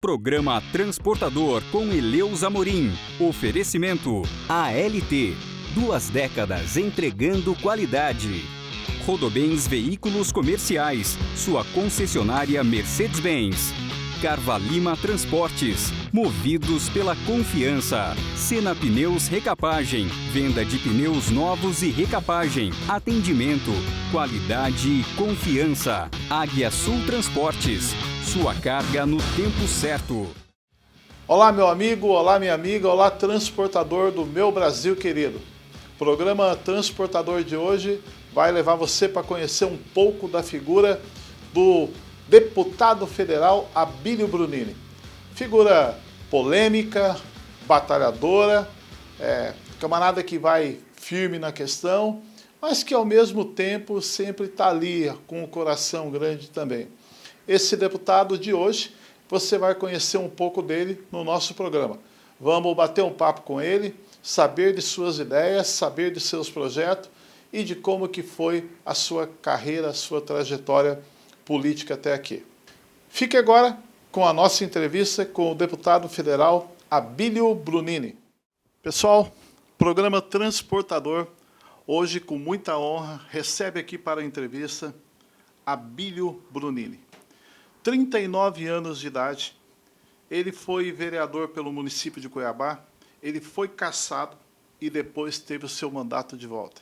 Programa Transportador com Eleus Amorim. Oferecimento ALT. 2 décadas entregando qualidade. Rodobens Veículos Comerciais. Sua concessionária Mercedes-Benz. Carvalima Transportes. Movidos pela confiança. Sena Pneus Recapagem. Venda de pneus novos e recapagem. Atendimento, qualidade e confiança. Águia Sul Transportes. Sua carga no tempo certo. Olá, meu amigo, olá, minha amiga, olá, transportador do meu Brasil querido. O programa Transportador de hoje vai levar você para conhecer um pouco da figura do deputado federal Abílio Brunini. Figura polêmica, batalhadora, camarada que vai firme na questão, mas que ao mesmo tempo sempre está ali com o coração grande também. Esse deputado de hoje, você vai conhecer um pouco dele no nosso programa. Vamos bater um papo com ele, saber de suas ideias, saber de seus projetos e de como que foi a sua carreira, a sua trajetória política até aqui. Fique agora com a nossa entrevista com o deputado federal Abílio Brunini. Pessoal, programa Transportador, hoje com muita honra, recebe aqui para a entrevista Abílio Brunini. 39 anos de idade, ele foi vereador pelo município de Cuiabá, ele foi cassado e depois teve o seu mandato de volta.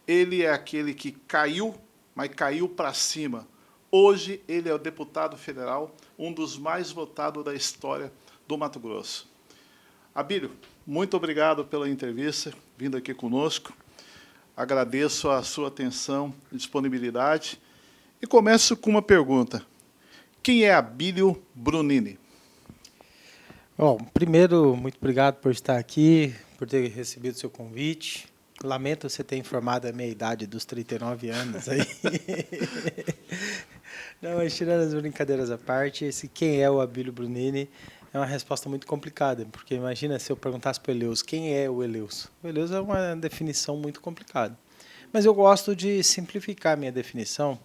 Ele é aquele que caiu, mas caiu para cima. Hoje ele é o deputado federal, um dos mais votados da história do Mato Grosso. Abílio, muito obrigado pela entrevista, vindo aqui conosco. Agradeço a sua atenção e disponibilidade. E começo com uma pergunta. Quem é Abílio Brunini? Bom, primeiro, muito obrigado por estar aqui, por ter recebido o seu convite. Lamento você ter informado a minha idade dos 39 anos aí. Não, mas tirando as brincadeiras à parte, quem é o Abílio Brunini é uma resposta muito complicada, porque imagina se eu perguntasse para o Eleus, quem é o Eleus? O Eleus é uma definição muito complicada. Mas eu gosto de simplificar a minha definição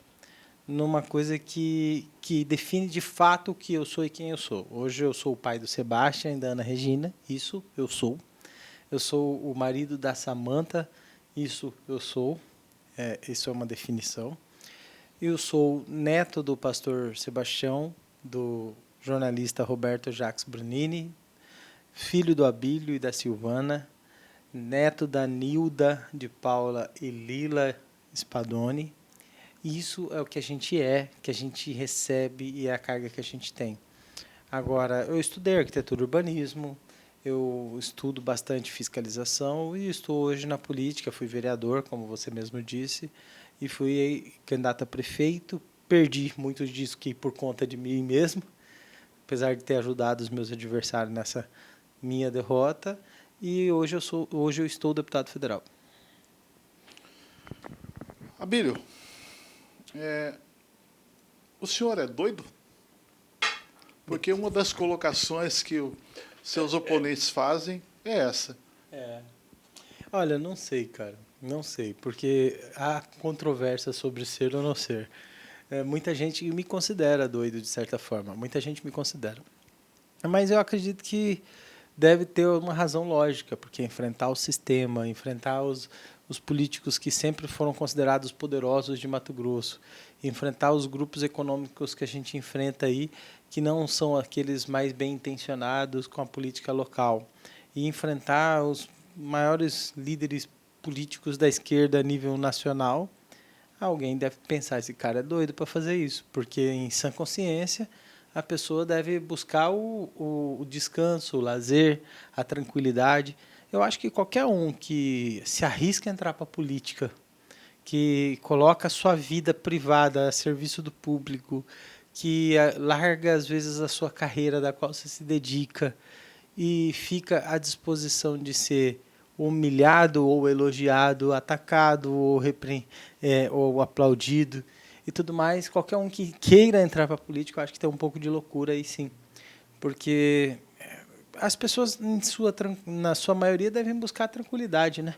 numa coisa que define de fato o que eu sou e quem eu sou. Hoje eu sou o pai do Sebastião e da Ana Regina, isso eu sou. Eu sou o marido da Samantha, isso eu sou. Isso é uma definição. Eu sou neto do pastor Sebastião, do jornalista Roberto Jacques Brunini, filho do Abílio e da Silvana, neto da Nilda, de Paula e Lila Spadoni. Isso é o que a gente recebe e é a carga que a gente tem. Agora, eu estudei arquitetura e urbanismo, eu estudo bastante fiscalização e estou hoje na política, fui vereador, como você mesmo disse, e fui candidato a prefeito, perdi muito disso que por conta de mim mesmo, apesar de ter ajudado os meus adversários nessa minha derrota, e hoje eu estou deputado federal. Abílio, o senhor é doido? Porque uma das colocações que seus oponentes fazem é essa. Olha, não sei, cara. Não sei, porque há controvérsia sobre ser ou não ser. Muita gente me considera doido, de certa forma. Muita gente me considera. Mas eu acredito que deve ter uma razão lógica, porque enfrentar o sistema, enfrentar os políticos que sempre foram considerados poderosos de Mato Grosso, enfrentar os grupos econômicos que a gente enfrenta aí, que não são aqueles mais bem intencionados com a política local, e enfrentar os maiores líderes políticos da esquerda a nível nacional, alguém deve pensar, esse cara é doido para fazer isso, porque em sã consciência a pessoa deve buscar o descanso, o lazer, a tranquilidade. Eu acho que qualquer um que se arrisca a entrar para a política, que coloca a sua vida privada a serviço do público, que larga, às vezes, a sua carreira da qual você se dedica e fica à disposição de ser humilhado ou elogiado, atacado ou aplaudido e tudo mais, qualquer um que queira entrar para a política, eu acho que tem um pouco de loucura aí, sim. Porque as pessoas, na sua maioria, devem buscar a tranquilidade, né?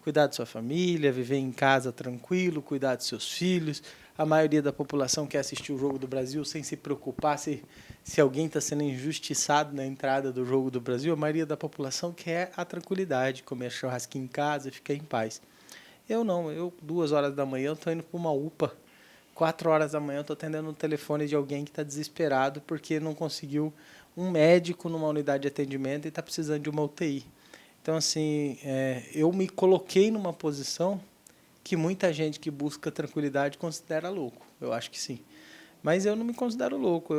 cuidar da sua família, viver em casa tranquilo, cuidar dos seus filhos. A maioria da população quer assistir o Jogo do Brasil sem se preocupar se alguém está sendo injustiçado na entrada do Jogo do Brasil. A maioria da população quer a tranquilidade, comer churrasquinho em casa e ficar em paz. Eu não, 2 horas da manhã eu estou indo para uma UPA, 4 horas da manhã eu estou atendendo o telefone de alguém que está desesperado porque não conseguiu um médico numa unidade de atendimento e está precisando de uma UTI. Então, assim, eu me coloquei numa posição que muita gente que busca tranquilidade considera louco. Eu acho que sim. Mas eu não me considero louco.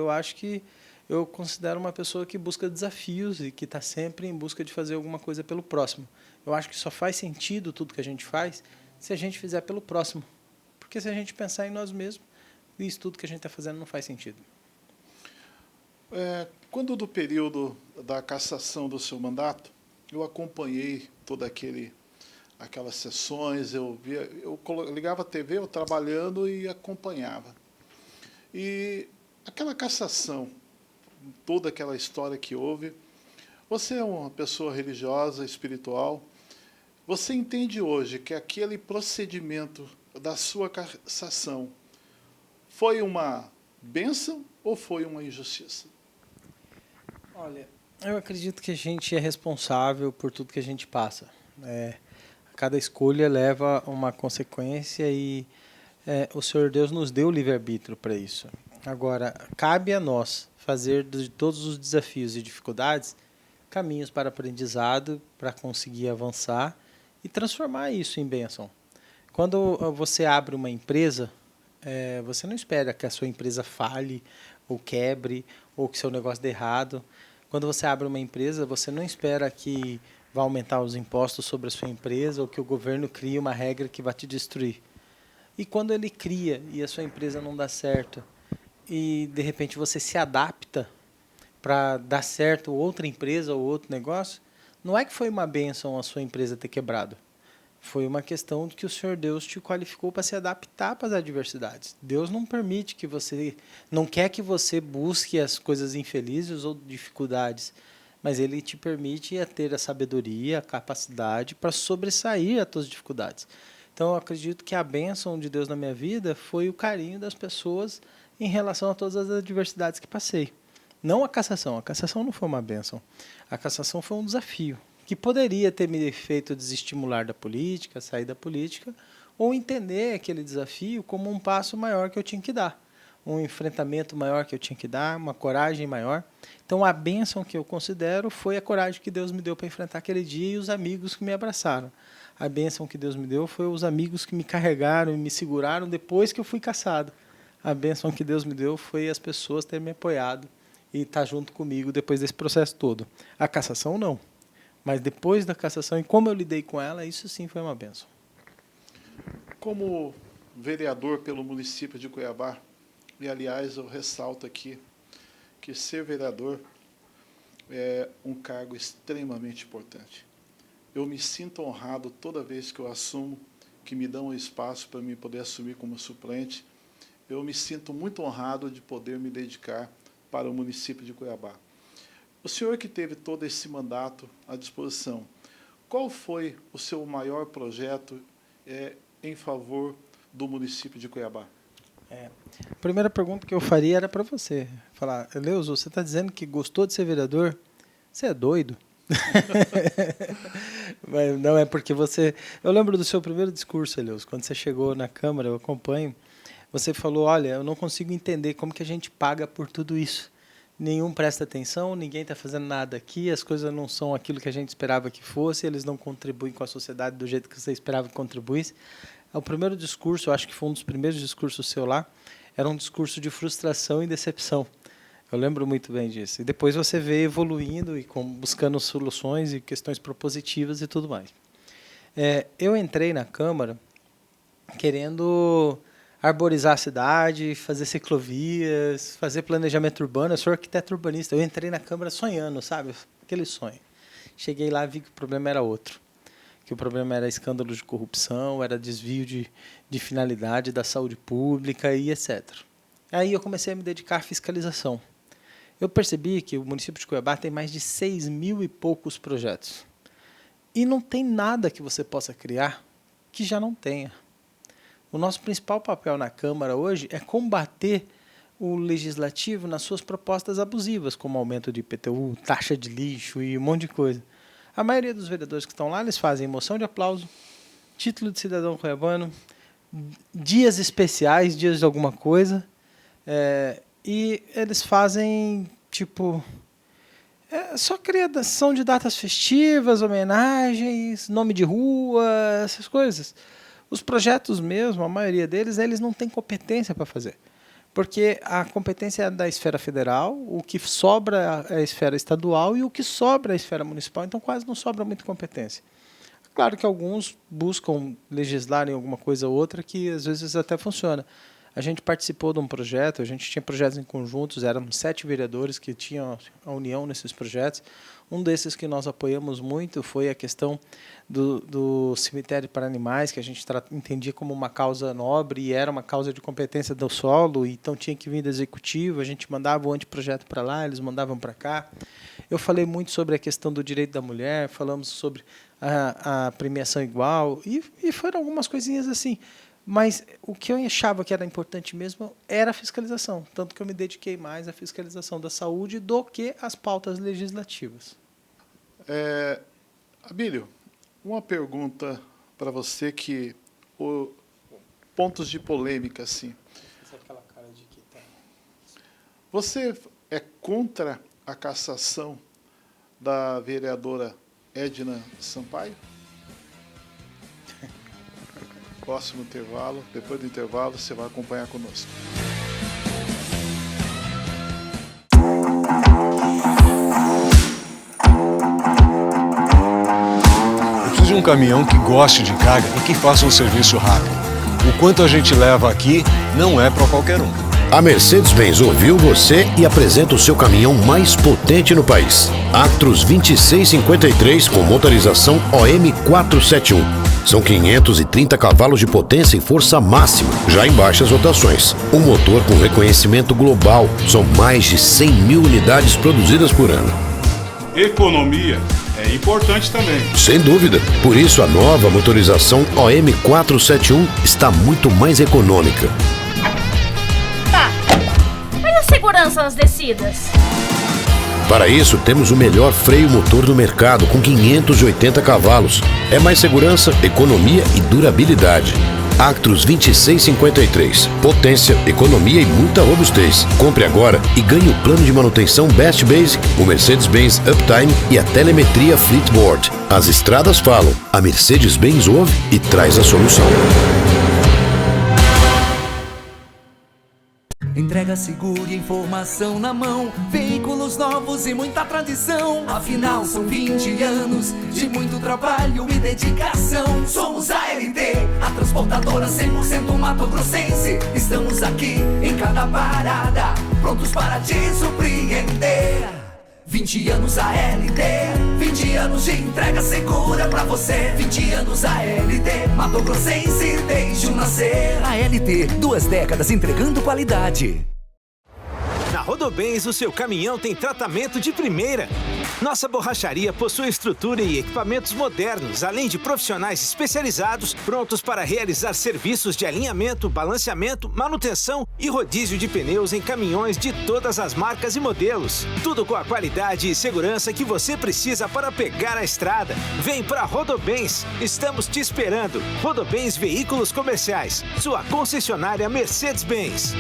Eu considero uma pessoa que busca desafios e que está sempre em busca de fazer alguma coisa pelo próximo. Eu acho que só faz sentido tudo que a gente faz se a gente fizer pelo próximo. Porque se a gente pensar em nós mesmos, isso tudo que a gente está fazendo não faz sentido. Quando do período da cassação do seu mandato, eu acompanhei toda aquelas sessões, eu ligava a TV, eu trabalhando e acompanhava. E aquela cassação, toda aquela história que houve, você é uma pessoa religiosa, espiritual, você entende hoje que aquele procedimento da sua cassação foi uma bênção ou foi uma injustiça? Olha, eu acredito que a gente é responsável por tudo que a gente passa. Cada escolha leva uma consequência e o Senhor Deus nos deu livre-arbítrio para isso. Agora, cabe a nós fazer de todos os desafios e dificuldades caminhos para aprendizado, para conseguir avançar e transformar isso em bênção. Quando você abre uma empresa, você não espera que a sua empresa falhe ou quebre ou que seu negócio dê errado. Quando você abre uma empresa, você não espera que vai aumentar os impostos sobre a sua empresa ou que o governo crie uma regra que vai te destruir. E quando ele cria e a sua empresa não dá certo e de repente você se adapta para dar certo outra empresa ou outro negócio, não é que foi uma bênção a sua empresa ter quebrado. Foi uma questão de que o Senhor Deus te qualificou para se adaptar para as adversidades. Deus não permite que você, não quer que você busque as coisas infelizes ou dificuldades, mas Ele te permite ter a sabedoria, a capacidade para sobressair as suas dificuldades. Então, eu acredito que a bênção de Deus na minha vida foi o carinho das pessoas em relação a todas as adversidades que passei. Não a cassação não foi uma bênção. A cassação foi um desafio que poderia ter me feito desestimular da política, sair da política, ou entender aquele desafio como um passo maior que eu tinha que dar, um enfrentamento maior que eu tinha que dar, uma coragem maior. Então, a bênção que eu considero foi a coragem que Deus me deu para enfrentar aquele dia e os amigos que me abraçaram. A bênção que Deus me deu foi os amigos que me carregaram e me seguraram depois que eu fui cassado. A bênção que Deus me deu foi as pessoas terem me apoiado e estar junto comigo depois desse processo todo. A cassação, não. Mas depois da cassação e como eu lidei com ela, isso sim foi uma bênção. Como vereador pelo município de Cuiabá, e aliás eu ressalto aqui que ser vereador é um cargo extremamente importante. Eu me sinto honrado toda vez que eu assumo, que me dão um espaço para mim poder assumir como suplente. Eu me sinto muito honrado de poder me dedicar para o município de Cuiabá. O senhor que teve todo esse mandato à disposição, qual foi o seu maior projeto em favor do município de Cuiabá? A primeira pergunta que eu faria era para você. Falar, Eleuso, você está dizendo que gostou de ser vereador? Você é doido? Mas não é porque você... Eu lembro do seu primeiro discurso, Eleuso, quando você chegou na Câmara, eu acompanho, você falou, olha, eu não consigo entender como que a gente paga por tudo isso. Nenhum presta atenção, ninguém está fazendo nada aqui, as coisas não são aquilo que a gente esperava que fosse, eles não contribuem com a sociedade do jeito que você esperava que contribuísse. O primeiro discurso, eu acho que foi um dos primeiros discursos seu lá, era um discurso de frustração e decepção. Eu lembro muito bem disso. E depois você veio evoluindo e buscando soluções e questões propositivas e tudo mais. Eu entrei na Câmara querendo arborizar a cidade, fazer ciclovias, fazer planejamento urbano. Eu sou arquiteto urbanista. Eu entrei na Câmara sonhando, sabe? Aquele sonho. Cheguei lá e vi que o problema era outro. Que o problema era escândalo de corrupção, era desvio de finalidade da saúde pública e etc. Aí eu comecei a me dedicar à fiscalização. Eu percebi que o município de Cuiabá tem mais de 6.000 e poucos projetos. E não tem nada que você possa criar que já não tenha. O nosso principal papel na Câmara hoje é combater o legislativo nas suas propostas abusivas, como aumento de IPTU, taxa de lixo e um monte de coisa. A maioria dos vereadores que estão lá, eles fazem moção de aplauso, título de cidadão cuiabano, dias especiais, dias de alguma coisa, e eles fazem, tipo, só criação de datas festivas, homenagens, nome de rua, essas coisas. Os projetos mesmo, a maioria deles, eles não têm competência para fazer. Porque a competência é da esfera federal, o que sobra é a esfera estadual e o que sobra é a esfera municipal, então quase não sobra muita competência. Claro que alguns buscam legislar em alguma coisa ou outra que às vezes até funciona. A gente participou de um projeto, a gente tinha projetos em conjuntos, eram 7 vereadores que tinham a união nesses projetos. Um desses que nós apoiamos muito foi a questão do cemitério para animais, que a gente entendia como uma causa nobre e era uma causa de competência do solo, então tinha que vir do executivo, a gente mandava o anteprojeto para lá, eles mandavam para cá. Eu falei muito sobre a questão do direito da mulher, falamos sobre a premiação igual, e foram algumas coisinhas assim. Mas o que eu achava que era importante mesmo era a fiscalização, tanto que eu me dediquei mais à fiscalização da saúde do que às pautas legislativas. Abílio, uma pergunta para você que pontos de polêmica assim. Essa é aquela cara de que tá. Você é contra a cassação da vereadora Edna Sampaio? Próximo intervalo, depois do intervalo você vai acompanhar conosco. Eu preciso de um caminhão que goste de carga e que faça um serviço rápido. O quanto a gente leva aqui não é para qualquer um. A Mercedes-Benz ouviu você e apresenta o seu caminhão mais potente no país. Actros 2653 com motorização OM 471. São 530 cavalos de potência e força máxima, já em baixas rotações. Um motor com reconhecimento global. São mais de 100 mil unidades produzidas por ano. Economia é importante também. Sem dúvida. Por isso, a nova motorização OM 471 está muito mais econômica. Tá, mas a segurança nas descidas? Para isso, temos o melhor freio motor do mercado, com 580 cavalos. É mais segurança, economia e durabilidade. Actros 2653. Potência, economia e muita robustez. Compre agora e ganhe o plano de manutenção Best Basic, o Mercedes-Benz Uptime e a telemetria Fleetboard. As estradas falam, a Mercedes-Benz ouve e traz a solução. Entrega segura e informação na mão. Veículos novos e muita tradição. Afinal são 20 anos de muito trabalho e dedicação. Somos a LT, a transportadora 100% mato-grossense. Estamos aqui em cada parada, prontos para te surpreender. 20 anos a LT, 20 anos de entrega segura pra você. 20 anos a LT, mato-grossense desde o nascer. A LT, 2 décadas entregando qualidade. Na Rodobens, o seu caminhão tem tratamento de primeira. Nossa borracharia possui estrutura e equipamentos modernos, além de profissionais especializados, prontos para realizar serviços de alinhamento, balanceamento, manutenção e rodízio de pneus em caminhões de todas as marcas e modelos. Tudo com a qualidade e segurança que você precisa para pegar a estrada. Vem pra Rodobens, estamos te esperando. Rodobens Veículos Comerciais, sua concessionária Mercedes-Benz.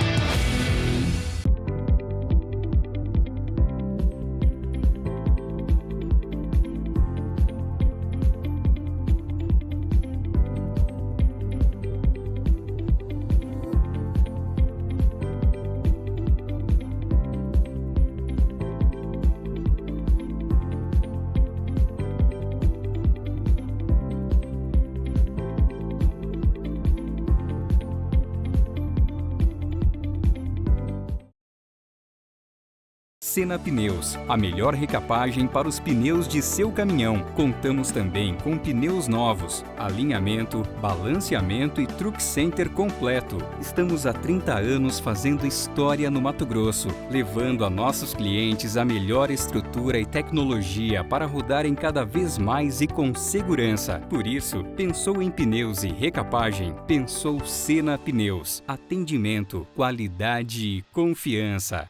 Sena Pneus, a melhor recapagem para os pneus de seu caminhão. Contamos também com pneus novos, alinhamento, balanceamento e truck center completo. Estamos há 30 anos fazendo história no Mato Grosso, levando a nossos clientes a melhor estrutura e tecnologia para rodarem cada vez mais e com segurança. Por isso, pensou em pneus e recapagem? Pensou Sena Pneus. Atendimento, qualidade e confiança.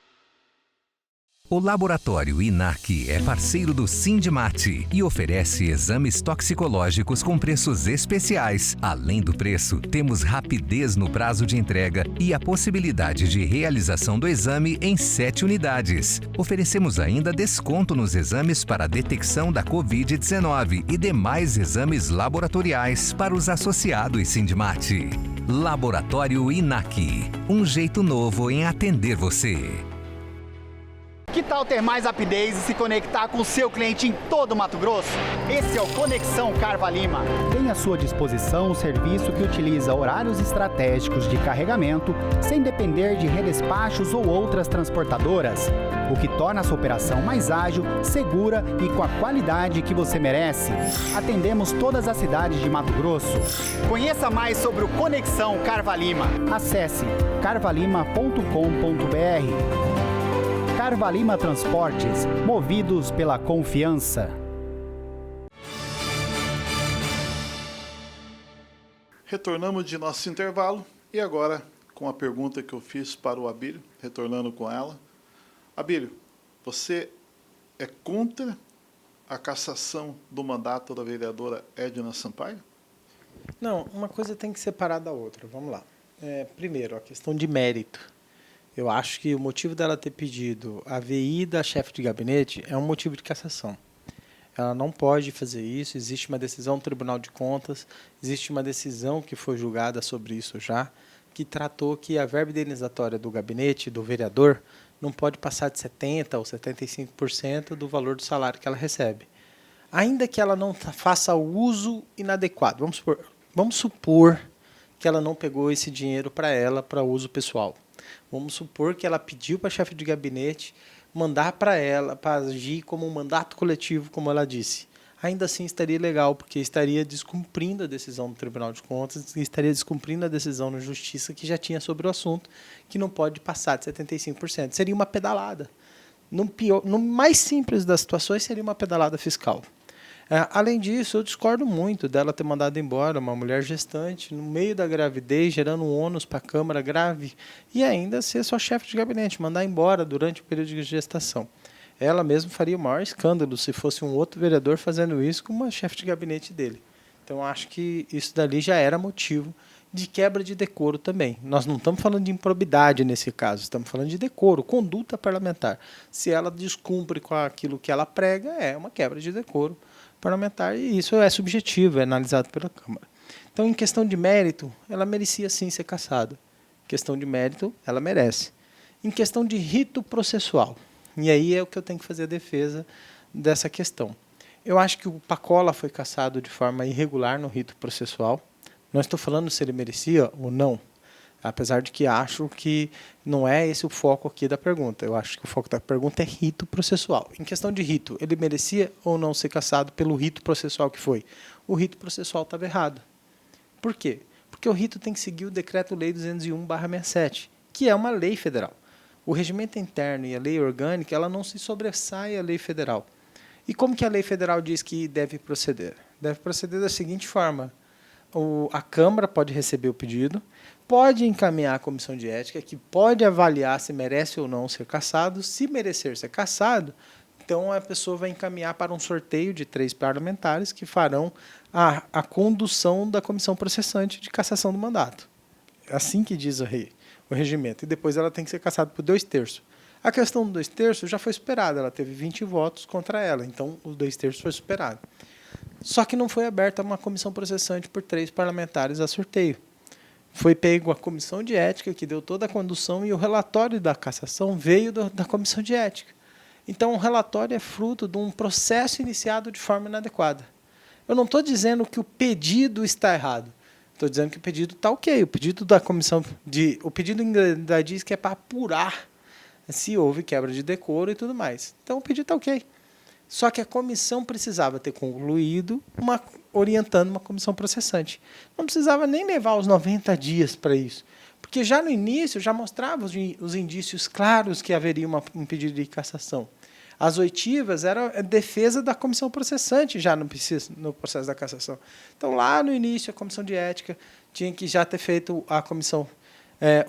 O Laboratório INAC é parceiro do Sindmate e oferece exames toxicológicos com preços especiais. Além do preço, temos rapidez no prazo de entrega e a possibilidade de realização do exame em 7 unidades. Oferecemos ainda desconto nos exames para a detecção da Covid-19 e demais exames laboratoriais para os associados Sindmate. Laboratório INAC, um jeito novo em atender você. Que tal ter mais rapidez e se conectar com o seu cliente em todo o Mato Grosso? Esse é o Conexão Carva Lima. Tem à sua disposição um serviço que utiliza horários estratégicos de carregamento sem depender de redespachos ou outras transportadoras, o que torna a sua operação mais ágil, segura e com a qualidade que você merece. Atendemos todas as cidades de Mato Grosso. Conheça mais sobre o Conexão Carva Lima. Acesse carvalima.com.br. Carva Lima Transportes, movidos pela confiança. Retornamos de nosso intervalo e agora com a pergunta que eu fiz para o Abílio, retornando com ela. Abílio, você é contra a cassação do mandato da vereadora Edna Sampaio? Não, uma coisa tem que separar da outra. Vamos lá. Primeiro, a questão de mérito. Eu acho que o motivo dela ter pedido a VI da chefe de gabinete é um motivo de cassação. Ela não pode fazer isso, existe uma decisão do Tribunal de Contas, existe uma decisão que foi julgada sobre isso já, que tratou que a verba indenizatória do gabinete, do vereador, não pode passar de 70% ou 75% do valor do salário que ela recebe. Ainda que ela não faça o uso inadequado, vamos supor que ela não pegou esse dinheiro para ela, para uso pessoal. Vamos supor que ela pediu para a chefe de gabinete mandar para ela, para agir como um mandato coletivo, como ela disse. Ainda assim estaria legal, porque estaria descumprindo a decisão do Tribunal de Contas, estaria descumprindo a decisão na Justiça que já tinha sobre o assunto, que não pode passar de 75%. Seria uma pedalada. No mais simples das situações, seria uma pedalada fiscal. Além disso, eu discordo muito dela ter mandado embora uma mulher gestante no meio da gravidez, gerando um ônus para a Câmara grave, e ainda ser sua chefe de gabinete, mandar embora durante o período de gestação. Ela mesma faria o maior escândalo se fosse um outro vereador fazendo isso com uma chefe de gabinete dele. Então, acho que isso dali já era motivo de quebra de decoro também. Nós não estamos falando de improbidade nesse caso, estamos falando de decoro, conduta parlamentar. Se ela descumpre com aquilo que ela prega, é uma quebra de decoro parlamentar, e isso é subjetivo, é analisado pela Câmara. Então, em questão de mérito, ela merecia sim ser cassada. Em questão de mérito, ela merece. Em questão de rito processual, e aí é o que eu tenho que fazer a defesa dessa questão. Eu acho que o Pacola foi cassado de forma irregular no rito processual. Não estou falando se ele merecia ou não, apesar de que acho que não é esse o foco aqui da pergunta. Eu acho que o foco da pergunta é rito processual. Em questão de rito, ele merecia ou não ser cassado pelo rito processual que foi? O rito processual estava errado. Por quê? Porque o rito tem que seguir o Decreto-Lei 201/67, que é uma lei federal. O regimento interno e a lei orgânica, ela não se sobressai à lei federal. E como que a lei federal diz que deve proceder? Deve proceder da seguinte forma: a Câmara pode receber o pedido, pode encaminhar à Comissão de Ética, que pode avaliar se merece ou não ser cassado. Se merecer ser cassado, então a pessoa vai encaminhar para um sorteio de 3 parlamentares que farão a condução da comissão processante de cassação do mandato. É assim que diz o regimento. E depois ela tem que ser cassada por 2/3. A questão do 2/3 já foi superada, ela teve 20 votos contra ela, então os 2/3 foi superado. Só que não foi aberta uma comissão processante por 3 parlamentares a sorteio. Foi pego a comissão de ética, que deu toda a condução, e o relatório da cassação veio da comissão de ética. Então, o relatório é fruto de um processo iniciado de forma inadequada. Eu não estou dizendo que o pedido está errado. Estou dizendo que o pedido está ok. O pedido da comissão o pedido ainda diz que é para apurar se houve quebra de decoro e tudo mais. Então o pedido está ok. Só que a comissão precisava ter concluído orientando uma comissão processante. Não precisava nem levar os 90 dias para isso. Porque já no início, já mostrava os indícios claros que haveria um pedido de cassação. As oitivas eram a defesa da comissão processante já no processo da cassação. Então, lá no início, a comissão de ética tinha que já ter feito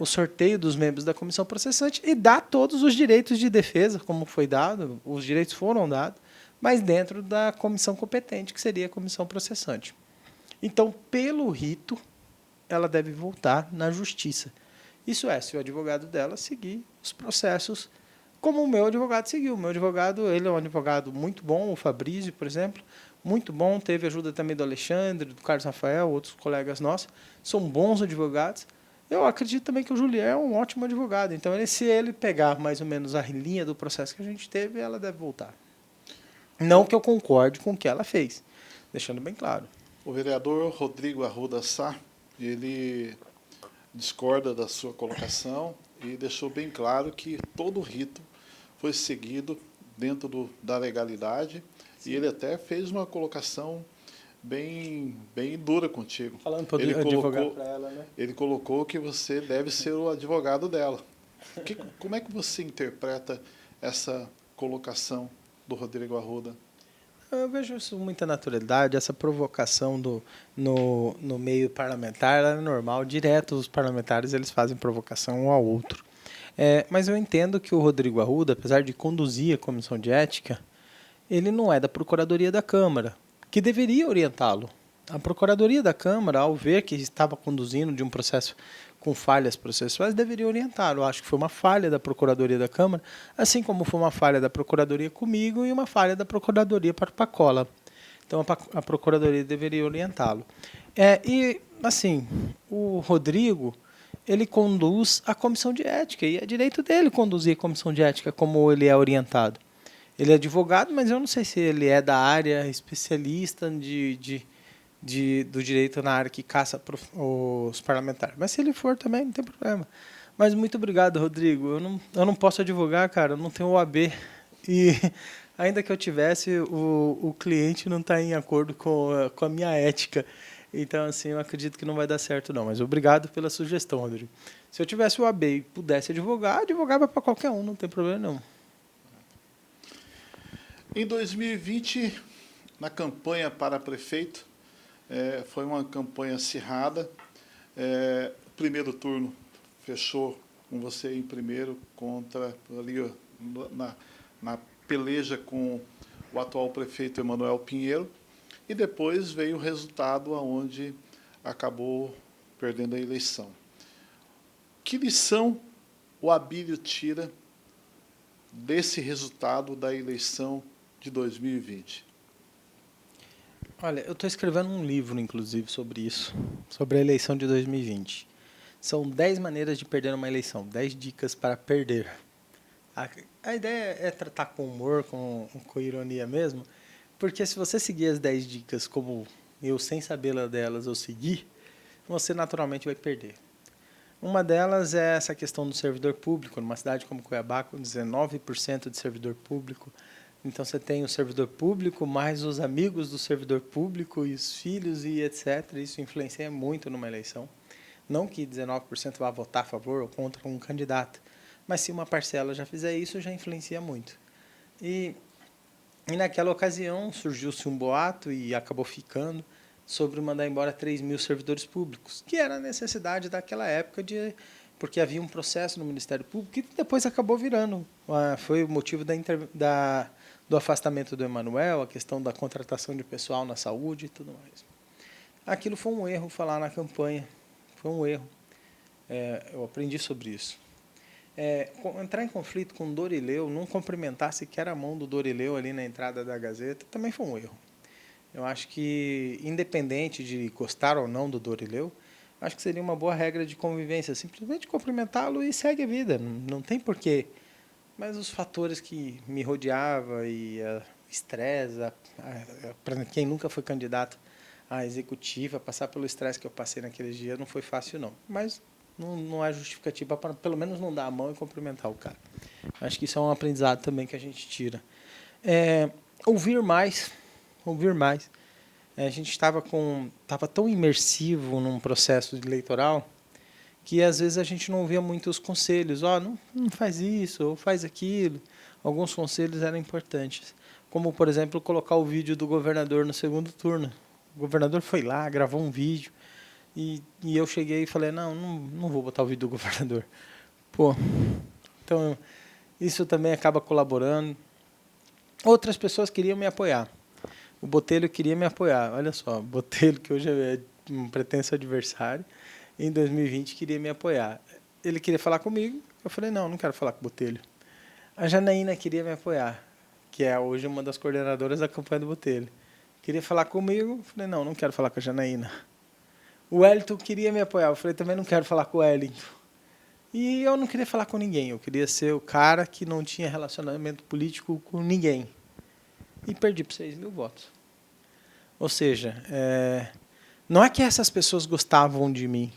o sorteio dos membros da comissão processante e dar todos os direitos de defesa, como foi dado, os direitos foram dados, mas dentro da comissão competente, que seria a comissão processante. Então, pelo rito, ela deve voltar na justiça. Isso é, se o advogado dela seguir os processos como o meu advogado seguiu. O meu advogado, ele é um advogado muito bom, o Fabrício, por exemplo, muito bom, teve ajuda também do Alexandre, do Carlos Rafael, outros colegas nossos, são bons advogados. Eu acredito também que o Julián é um ótimo advogado. Então, se ele pegar mais ou menos a linha do processo que a gente teve, ela deve voltar. Não que eu concorde com o que ela fez, deixando bem claro. O vereador Rodrigo Arruda Sá, ele discorda da sua colocação e deixou bem claro que todo o rito foi seguido dentro da legalidade. Sim. E ele até fez uma colocação bem dura contigo. Falando para advogar para ela, né? Ele colocou que você deve ser o advogado dela. Como é que você interpreta essa colocação do Rodrigo Arruda? Eu vejo isso com muita naturalidade, essa provocação no meio parlamentar ela é normal, direto os parlamentares eles fazem provocação um ao outro. Mas eu entendo que o Rodrigo Arruda, apesar de conduzir a comissão de ética, ele não é da Procuradoria da Câmara, que deveria orientá-lo. A Procuradoria da Câmara, ao ver que estava conduzindo de um processo com falhas processuais, deveria orientá-lo. Eu acho que foi uma falha da Procuradoria da Câmara, assim como foi uma falha da Procuradoria comigo e uma falha da Procuradoria para o Pacola. Então, a Procuradoria deveria orientá-lo. E, assim, o Rodrigo, ele conduz a comissão de ética, e é direito dele conduzir a comissão de ética como ele é orientado. Ele é advogado, mas eu não sei se ele é da área especialista do direito na área que caça os parlamentares. Mas se ele for também, não tem problema. Mas muito obrigado, Rodrigo. Eu não posso advogar, cara, eu não tenho OAB. E ainda que eu tivesse, o cliente não está em acordo com a minha ética. Então, assim, eu acredito que não vai dar certo, não. Mas obrigado pela sugestão, Rodrigo. Se eu tivesse OAB e pudesse advogar, advogava para qualquer um, não tem problema, não. Em 2020, na campanha para prefeito, foi uma campanha acirrada. O primeiro turno fechou com você em primeiro contra ali na peleja com o atual prefeito Emanuel Pinheiro. E depois veio o resultado onde acabou perdendo a eleição. Que lição o Abílio tira desse resultado da eleição de 2020? Olha, eu estou escrevendo um livro, inclusive, sobre isso, sobre a eleição de 2020. São 10 maneiras de perder uma eleição, 10 dicas para perder. A ideia é tratar com humor, com ironia mesmo, porque se você seguir as 10 dicas como eu, sem saber delas, eu seguir, você naturalmente vai perder. Uma delas é essa questão do servidor público. Numa cidade como Cuiabá, com 19% de servidor público, então você tem o servidor público, mais os amigos do servidor público e os filhos e etc. Isso influencia muito numa eleição. Não que 19% vá votar a favor ou contra um candidato, mas se uma parcela já fizer isso, já influencia muito. E naquela ocasião surgiu-se um boato e acabou ficando sobre mandar embora 3 mil servidores públicos, que era a necessidade daquela época, porque havia um processo no Ministério Público que depois acabou virando. Foi o motivo do afastamento do Emanuel, a questão da contratação de pessoal na saúde e tudo mais. Aquilo foi um erro falar na campanha, foi um erro. Eu aprendi sobre isso. Entrar em conflito com o Dorileu, não cumprimentar sequer a mão do Dorileu ali na entrada da Gazeta, também foi um erro. Eu acho que, independente de gostar ou não do Dorileu, acho que seria uma boa regra de convivência, simplesmente cumprimentá-lo e segue a vida, não tem porquê. Mas os fatores que me rodeavam e estresse, para quem nunca foi candidato à executiva, passar pelo estresse que eu passei naqueles dias não foi fácil, não. Mas Não há justificativa para, pelo menos, não dar a mão e cumprimentar o cara. Acho que isso é um aprendizado também que a gente tira. Ouvir mais. A gente estava tão imersivo num processo eleitoral que, às vezes, a gente não ouvia muitos conselhos. Não faz isso, ou faz aquilo. Alguns conselhos eram importantes. Como, por exemplo, colocar o vídeo do governador no segundo turno. O governador foi lá, gravou um vídeo. E eu cheguei e falei, não vou botar o vídeo do governador. Então, isso também acaba colaborando. Outras pessoas queriam me apoiar. O Botelho queria me apoiar. Olha só, o Botelho, que hoje é um pretenso adversário, em 2020 queria me apoiar. Ele queria falar comigo, eu falei, não quero falar com o Botelho. A Janaína queria me apoiar, que é hoje uma das coordenadoras da campanha do Botelho. Queria falar comigo, eu falei, não quero falar com a Janaína. O Wellington queria me apoiar, eu falei, também não quero falar com o Wellington. E eu não queria falar com ninguém, eu queria ser o cara que não tinha relacionamento político com ninguém. E perdi por 6 mil votos. Ou seja, não é que essas pessoas gostavam de mim,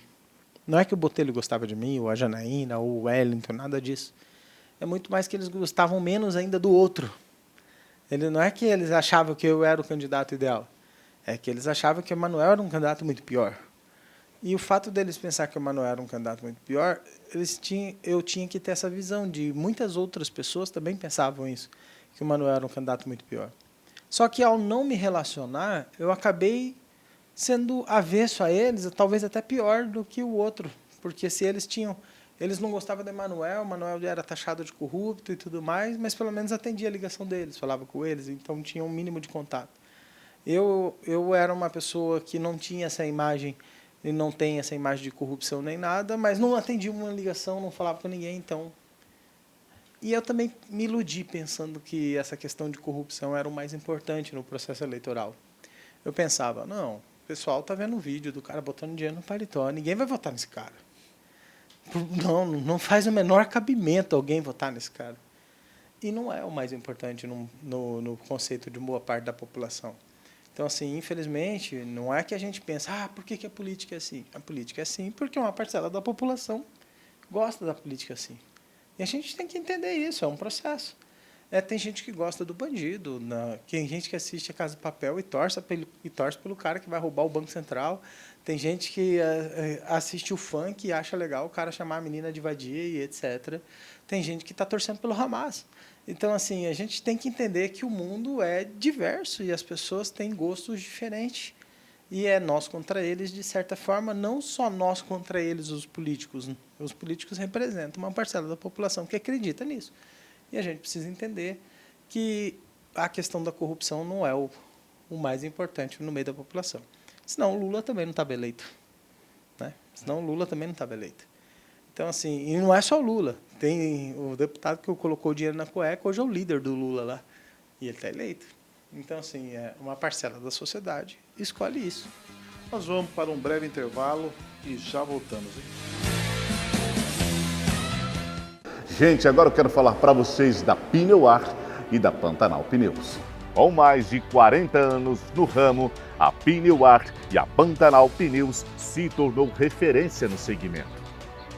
não é que o Botelho gostava de mim, ou a Janaína, ou o Wellington, nada disso. É muito mais que eles gostavam menos ainda do outro. Não é que eles achavam que eu era o candidato ideal, é que eles achavam que o Emanuel era um candidato muito pior. E o fato deles pensar que o Emanuel era um candidato muito pior, eu tinha que ter essa visão de muitas outras pessoas também pensavam isso, que o Emanuel era um candidato muito pior. Só que ao não me relacionar, eu acabei sendo avesso a eles, talvez até pior do que o outro, porque se eles não gostavam do Emanuel, o Emanuel era taxado de corrupto e tudo mais, mas pelo menos atendia a ligação deles, falava com eles, então tinha um mínimo de contato. Eu era uma pessoa que não tinha essa imagem, e não tem essa imagem de corrupção nem nada, mas não atendia uma ligação, não falava com ninguém, então... E eu também me iludi pensando que essa questão de corrupção era o mais importante no processo eleitoral. Eu pensava, o pessoal está vendo o vídeo do cara botando dinheiro no paletó, ninguém vai votar nesse cara. Não faz o menor cabimento alguém votar nesse cara. E não é o mais importante no conceito de boa parte da população. Então, assim, infelizmente, não é que a gente pensa, por que a política é assim? A política é assim porque uma parcela da população gosta da política assim. E a gente tem que entender isso, é um processo. Tem gente que gosta do bandido, tem gente que assiste a Casa de Papel e torce pelo cara que vai roubar o Banco Central. Tem gente que assiste o funk e acha legal o cara chamar a menina de vadia e etc. Tem gente que está torcendo pelo Hamas. Então, assim, a gente tem que entender que o mundo é diverso e as pessoas têm gostos diferentes. E é nós contra eles, de certa forma, não só nós contra eles, os políticos. Os políticos representam uma parcela da população que acredita nisso. E a gente precisa entender que a questão da corrupção não é o mais importante no meio da população. Senão o Lula também não estava eleito. Então, assim, e não é só o Lula. Tem o deputado que colocou o dinheiro na cueca, hoje é o líder do Lula lá. E ele está eleito. Então, assim, uma parcela da sociedade escolhe isso. Nós vamos para um breve intervalo e já voltamos. Gente, agora eu quero falar para vocês da Pneuart e da Pantanal Pneus. Com mais de 40 anos no ramo, a Pneuart e a Pantanal Pneus se tornou referência no segmento.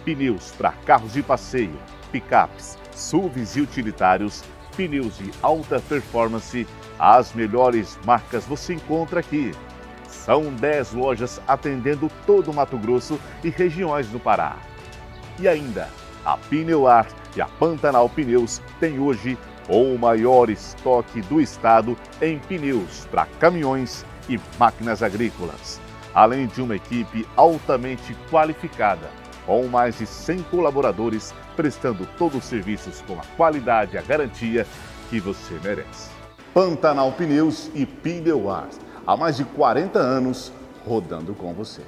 Pneus para carros de passeio, picapes, SUVs e utilitários, pneus de alta performance, as melhores marcas você encontra aqui. São 10 lojas atendendo todo o Mato Grosso e regiões do Pará. E ainda, a Pneuart e a Pantanal Pneus têm hoje o maior estoque do estado em pneus para caminhões e máquinas agrícolas, além de uma equipe altamente qualificada, com mais de 100 colaboradores prestando todos os serviços com a qualidade e a garantia que você merece. Pantanal Pneus e Pneuart, há mais de 40 anos rodando com você.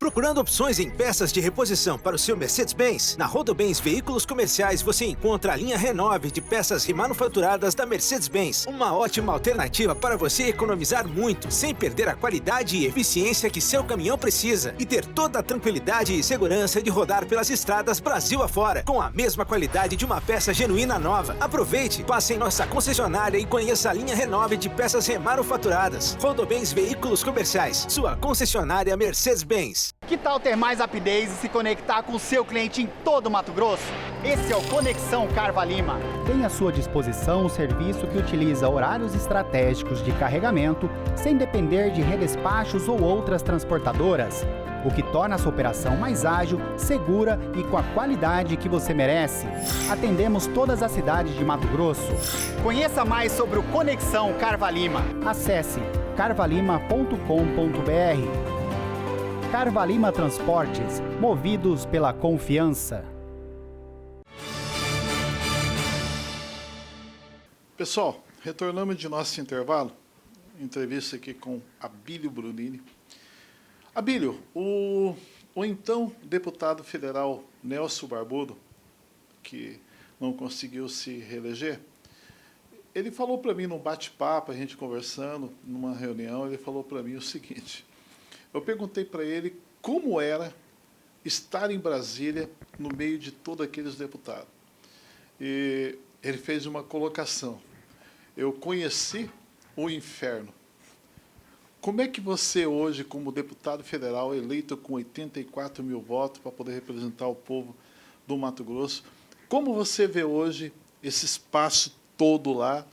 Procurando opções em peças de reposição para o seu Mercedes-Benz? Na Rodobens Veículos Comerciais você encontra a linha Renove de peças remanufaturadas da Mercedes-Benz. Uma ótima alternativa para você economizar muito, sem perder a qualidade e eficiência que seu caminhão precisa e ter toda a tranquilidade e segurança de rodar pelas estradas Brasil afora, com a mesma qualidade de uma peça genuína nova. Aproveite, passe em nossa concessionária e conheça a linha Renove de peças remanufaturadas. Rodobens Veículos Comerciais, sua concessionária Mercedes-Benz. Que tal ter mais rapidez e se conectar com o seu cliente em todo o Mato Grosso? Esse é o Conexão Carva Lima. Tem à sua disposição um serviço que utiliza horários estratégicos de carregamento sem depender de redespachos ou outras transportadoras, o que torna a sua operação mais ágil, segura e com a qualidade que você merece. Atendemos todas as cidades de Mato Grosso. Conheça mais sobre o Conexão Carva Lima. Acesse carvalima.com.br. Carva Lima Transportes, movidos pela confiança. Pessoal, retornamos de nosso intervalo. Entrevista aqui com Abílio Brunini. Abílio, o então deputado federal Nelson Barbudo, que não conseguiu se reeleger, ele falou para mim num bate-papo, a gente conversando, numa reunião, ele falou para mim o seguinte: eu perguntei para ele como era estar em Brasília no meio de todos aqueles deputados. E ele fez uma colocação: eu conheci o inferno. Como é que você hoje, como deputado federal, eleito com 84 mil votos para poder representar o povo do Mato Grosso, como você vê hoje esse espaço todo lá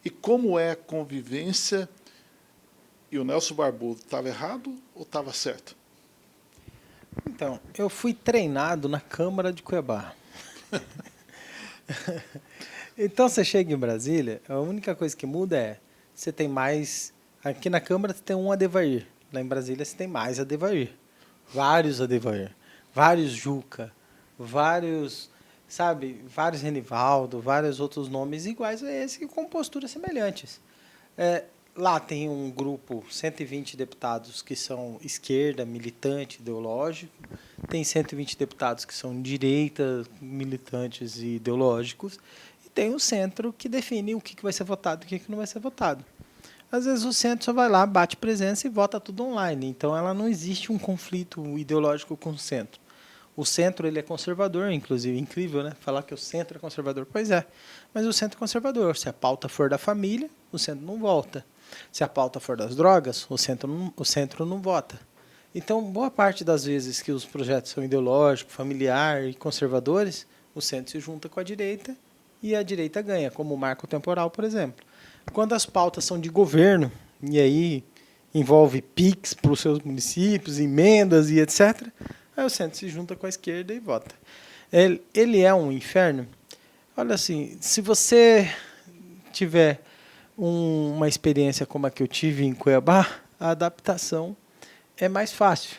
e como é a convivência? E o Nelson Barbudo estava errado ou estava certo? Então, eu fui treinado na Câmara de Cuiabá. Então, você chega em Brasília, a única coisa que muda é você tem mais... Aqui na Câmara você tem um Adevair. Lá em Brasília você tem mais Adevair. Vários Adevair. Vários Juca. Vários, vários Renivaldo, vários outros nomes iguais a esse com posturas semelhantes. Lá tem um grupo, 120 deputados que são esquerda, militante, ideológico. Tem 120 deputados que são direita, militantes e ideológicos. E tem o centro que define o que vai ser votado e o que não vai ser votado. Às vezes o centro só vai lá, bate presença e vota tudo online. Então, ela não existe um conflito ideológico com o centro. O centro ele é conservador, inclusive. Incrível, né? Falar que o centro é conservador. Pois é. Mas o centro é conservador. Se a pauta for da família, o centro não vota. Se a pauta for das drogas, o centro não vota. Então, boa parte das vezes que os projetos são ideológicos, familiar e conservadores, o centro se junta com a direita e a direita ganha, como o marco temporal, por exemplo. Quando as pautas são de governo, e aí envolve PIX para os seus municípios, emendas e etc., aí o centro se junta com a esquerda e vota. Ele é um inferno? Olha assim, se você tiver uma experiência como a que eu tive em Cuiabá, a adaptação é mais fácil.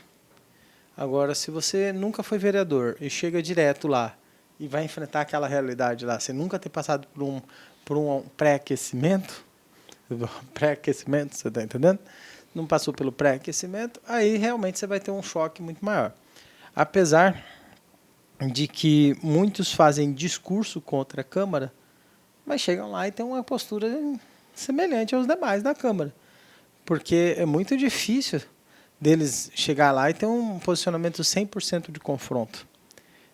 Agora, se você nunca foi vereador e chega direto lá e vai enfrentar aquela realidade lá, você nunca ter passado por um pré-aquecimento, você está entendendo? Não passou pelo pré-aquecimento, aí realmente você vai ter um choque muito maior. Apesar de que muitos fazem discurso contra a Câmara, mas chegam lá e têm uma postura semelhante aos demais da Câmara. Porque é muito difícil deles chegar lá e ter um posicionamento 100% de confronto.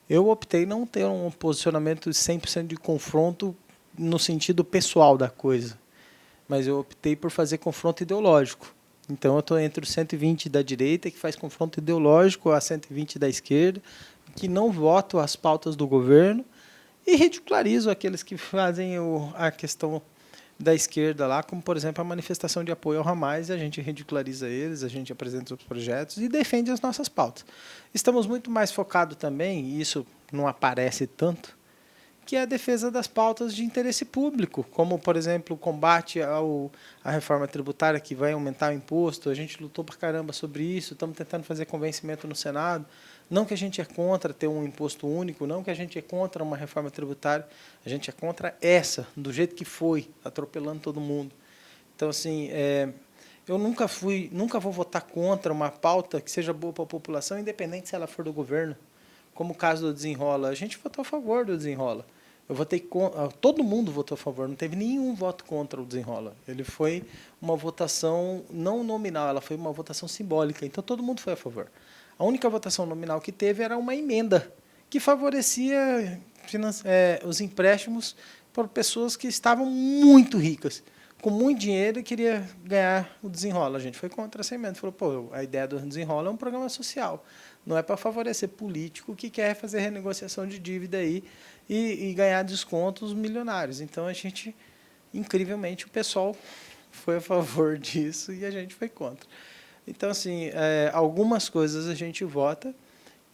Eu optei não ter um posicionamento 100% de confronto no sentido pessoal da coisa, mas eu optei por fazer confronto ideológico. Então, eu estou entre os 120 da direita, que faz confronto ideológico, a 120 da esquerda, que não votam as pautas do governo, e ridicularizo aqueles que fazem a questão da esquerda lá, como, por exemplo, a manifestação de apoio ao Ramais, a gente ridiculariza eles, a gente apresenta os projetos e defende as nossas pautas. Estamos muito mais focados também, e isso não aparece tanto, que é a defesa das pautas de interesse público, como, por exemplo, o combate à reforma tributária, que vai aumentar o imposto. A gente lutou pra caramba sobre isso, estamos tentando fazer convencimento no Senado. Não que a gente é contra ter um imposto único, não que a gente é contra uma reforma tributária, a gente é contra essa, do jeito que foi, atropelando todo mundo. Então, assim, Eu nunca vou votar contra uma pauta que seja boa para a população, independente se ela for do governo. Como o caso do Desenrola. A gente votou a favor do Desenrola. Todo mundo votou a favor, não teve nenhum voto contra o Desenrola. Ele foi uma votação não nominal, ela foi uma votação simbólica, então todo mundo foi a favor. A única votação nominal que teve era uma emenda que favorecia os empréstimos para pessoas que estavam muito ricas, com muito dinheiro e queria ganhar o Desenrola. A gente foi contra essa emenda. Falou, a ideia do Desenrola é um programa social. Não é para favorecer político que quer fazer renegociação de dívida aí e ganhar descontos milionários. Então, incrivelmente, o pessoal foi a favor disso e a gente foi contra. Então, assim, algumas coisas a gente vota,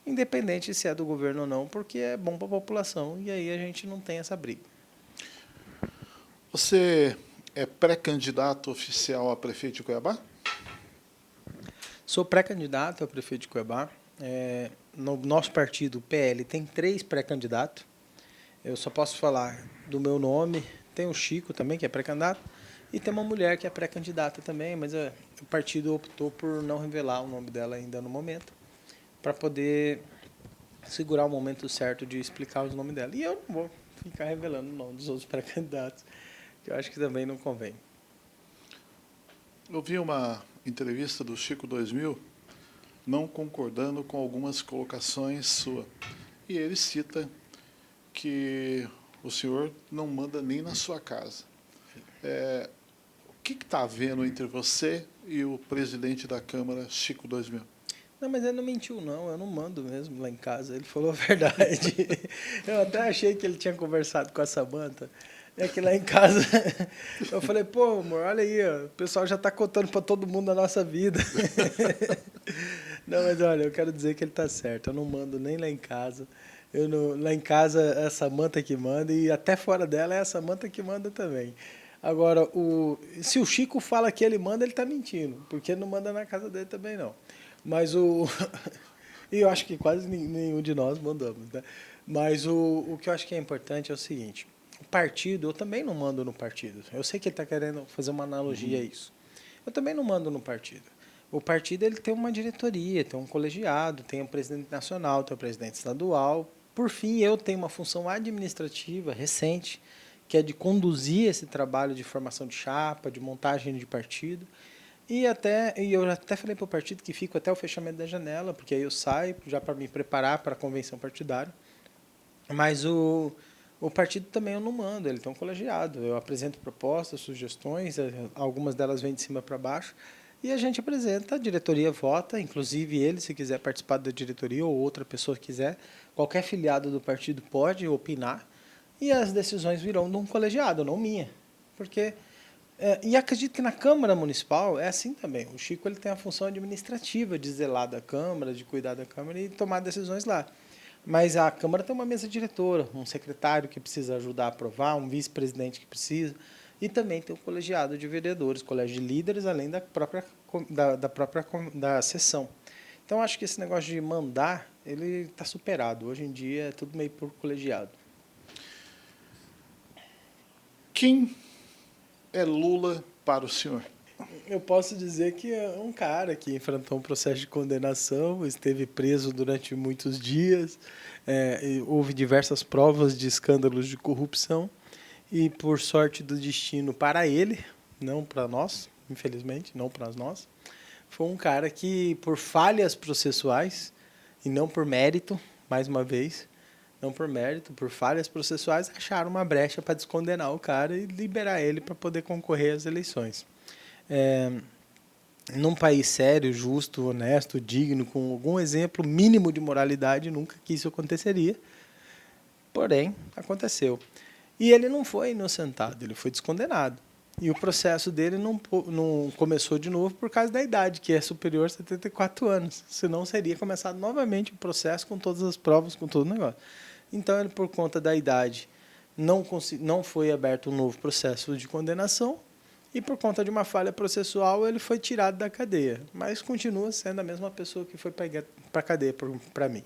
independente se é do governo ou não, porque é bom para a população e aí a gente não tem essa briga. Você é pré-candidato oficial a prefeito de Cuiabá? Sou pré-candidato a prefeito de Cuiabá. No nosso partido, o PL, tem 3 pré-candidatos. Eu só posso falar do meu nome. Tem o Chico também, que é pré-candidato. E tem uma mulher que é pré-candidata também, mas o partido optou por não revelar o nome dela ainda no momento, para poder segurar o momento certo de explicar os nomes dela. E eu não vou ficar revelando o nome dos outros pré-candidatos, que eu acho que também não convém. Eu vi uma entrevista do Chico 2000, não concordando com algumas colocações suas. E ele cita que o senhor não manda nem na sua casa. O que está havendo entre você e o presidente da Câmara, Chico 2000? Não, mas ele não mentiu, não. Eu não mando mesmo lá em casa. Ele falou a verdade. Eu até achei que ele tinha conversado com a Samanta. É que lá em casa eu falei, pô, amor, olha aí, ó, o pessoal já está contando para todo mundo a nossa vida. Não, mas olha, eu quero dizer que ele está certo. Eu não mando nem lá em casa. Lá em casa é a Samanta que manda e até fora dela é a Samanta que manda também. Agora, se o Chico fala que ele manda, ele está mentindo, porque ele não manda na casa dele também, não. Mas e eu acho que quase nenhum de nós mandamos, né? Mas o que eu acho que é importante é o seguinte: o partido, eu também não mando no partido. Eu sei que ele está querendo fazer uma analogia a isso. Eu também não mando no partido. O partido ele tem uma diretoria, tem um colegiado, tem um presidente nacional, tem um presidente estadual. Por fim, eu tenho uma função administrativa recente, que é de conduzir esse trabalho de formação de chapa, de montagem de partido. E eu até falei para o partido que fico até o fechamento da janela, porque aí eu saio já para me preparar para a convenção partidária. Mas o partido também eu não mando, ele tem um colegiado. Eu apresento propostas, sugestões, algumas delas vêm de cima para baixo, e a gente apresenta, a diretoria vota, inclusive ele, se quiser participar da diretoria ou outra pessoa quiser, qualquer filiado do partido pode opinar, e as decisões virão de um colegiado, não minha. E acredito que na Câmara Municipal é assim também. O Chico ele tem a função administrativa de zelar da Câmara, de cuidar da Câmara e tomar decisões lá. Mas a Câmara tem uma mesa diretora, um secretário que precisa ajudar a aprovar, um vice-presidente que precisa, e também tem o colegiado de vereadores, colégio de líderes, além da própria sessão. Então, acho que esse negócio de mandar, ele está superado. Hoje em dia é tudo meio por colegiado. Quem é Lula para o senhor? Eu posso dizer que é um cara que enfrentou um processo de condenação, esteve preso durante muitos dias, houve diversas provas de escândalos de corrupção e, por sorte do destino para ele, não para nós, infelizmente, não para nós, foi um cara que, por falhas processuais e não por mérito, mais uma vez, não por mérito, por falhas processuais, acharam uma brecha para descondenar o cara e liberar ele para poder concorrer às eleições. Num país sério, justo, honesto, digno, com algum exemplo mínimo de moralidade, nunca que isso aconteceria. Porém, aconteceu. E ele não foi inocentado, ele foi descondenado. E o processo dele não começou de novo por causa da idade, que é superior a 74 anos. Senão seria começado novamente o processo com todas as provas, com todo o negócio. Então, ele, por conta da idade, não foi aberto um novo processo de condenação e, por conta de uma falha processual, ele foi tirado da cadeia. Mas continua sendo a mesma pessoa que foi para a cadeia, para mim.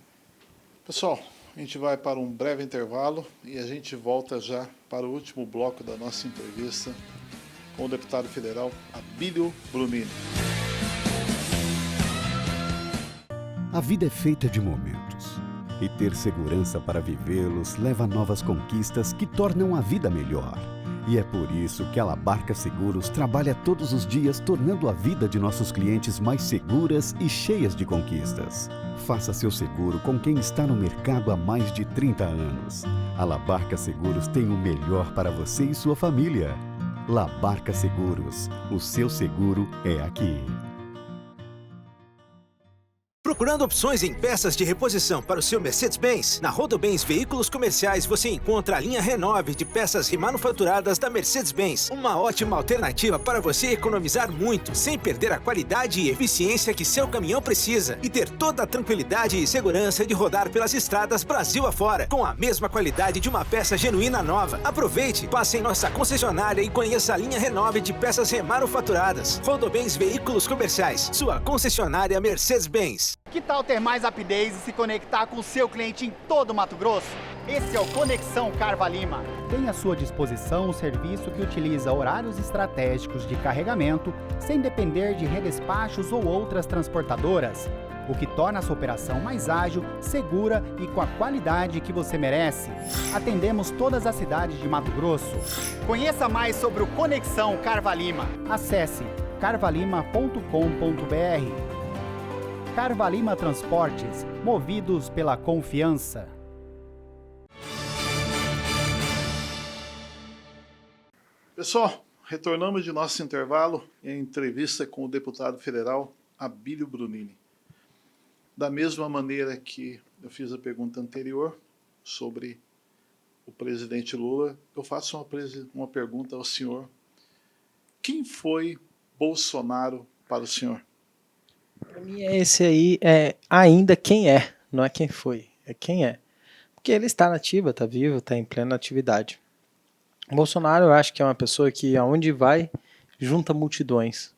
Pessoal, a gente vai para um breve intervalo e a gente volta já para o último bloco da nossa entrevista com o deputado federal Abílio Brunini. A vida é feita de momentos. E ter segurança para vivê-los leva a novas conquistas que tornam a vida melhor. E é por isso que a Alabarca Seguros trabalha todos os dias tornando a vida de nossos clientes mais seguras e cheias de conquistas. Faça seu seguro com quem está no mercado há mais de 30 anos. A Alabarca Seguros tem o melhor para você e sua família. Alabarca Seguros, o seu seguro é aqui. Procurando opções em peças de reposição para o seu Mercedes-Benz? Na Rodobens Veículos Comerciais você encontra a linha Renove de peças remanufaturadas da Mercedes-Benz. Uma ótima alternativa para você economizar muito, sem perder a qualidade e eficiência que seu caminhão precisa e ter toda a tranquilidade e segurança de rodar pelas estradas Brasil afora, com a mesma qualidade de uma peça genuína nova. Aproveite, passe em nossa concessionária e conheça a linha Renove de peças remanufaturadas. Rodobens Veículos Comerciais, sua concessionária Mercedes-Benz. Que tal ter mais rapidez e se conectar com o seu cliente em todo o Mato Grosso? Esse é o Conexão Carva Lima. Tem à sua disposição um serviço que utiliza horários estratégicos de carregamento sem depender de redespachos ou outras transportadoras, o que torna a sua operação mais ágil, segura e com a qualidade que você merece. Atendemos todas as cidades de Mato Grosso. Conheça mais sobre o Conexão Carva Lima. Acesse carvalima.com.br. Carva Lima Transportes, movidos pela confiança. Pessoal, retornamos de nosso intervalo em entrevista com o deputado federal Abílio Brunini. Da mesma maneira que eu fiz a pergunta anterior sobre o presidente Lula, eu faço uma pergunta ao senhor. Quem foi Bolsonaro para o senhor? Para mim, esse aí é ainda quem é, não é quem foi, é quem é. Porque ele está na ativa, está vivo, está em plena atividade. O Bolsonaro, eu acho que é uma pessoa que, aonde vai, junta multidões.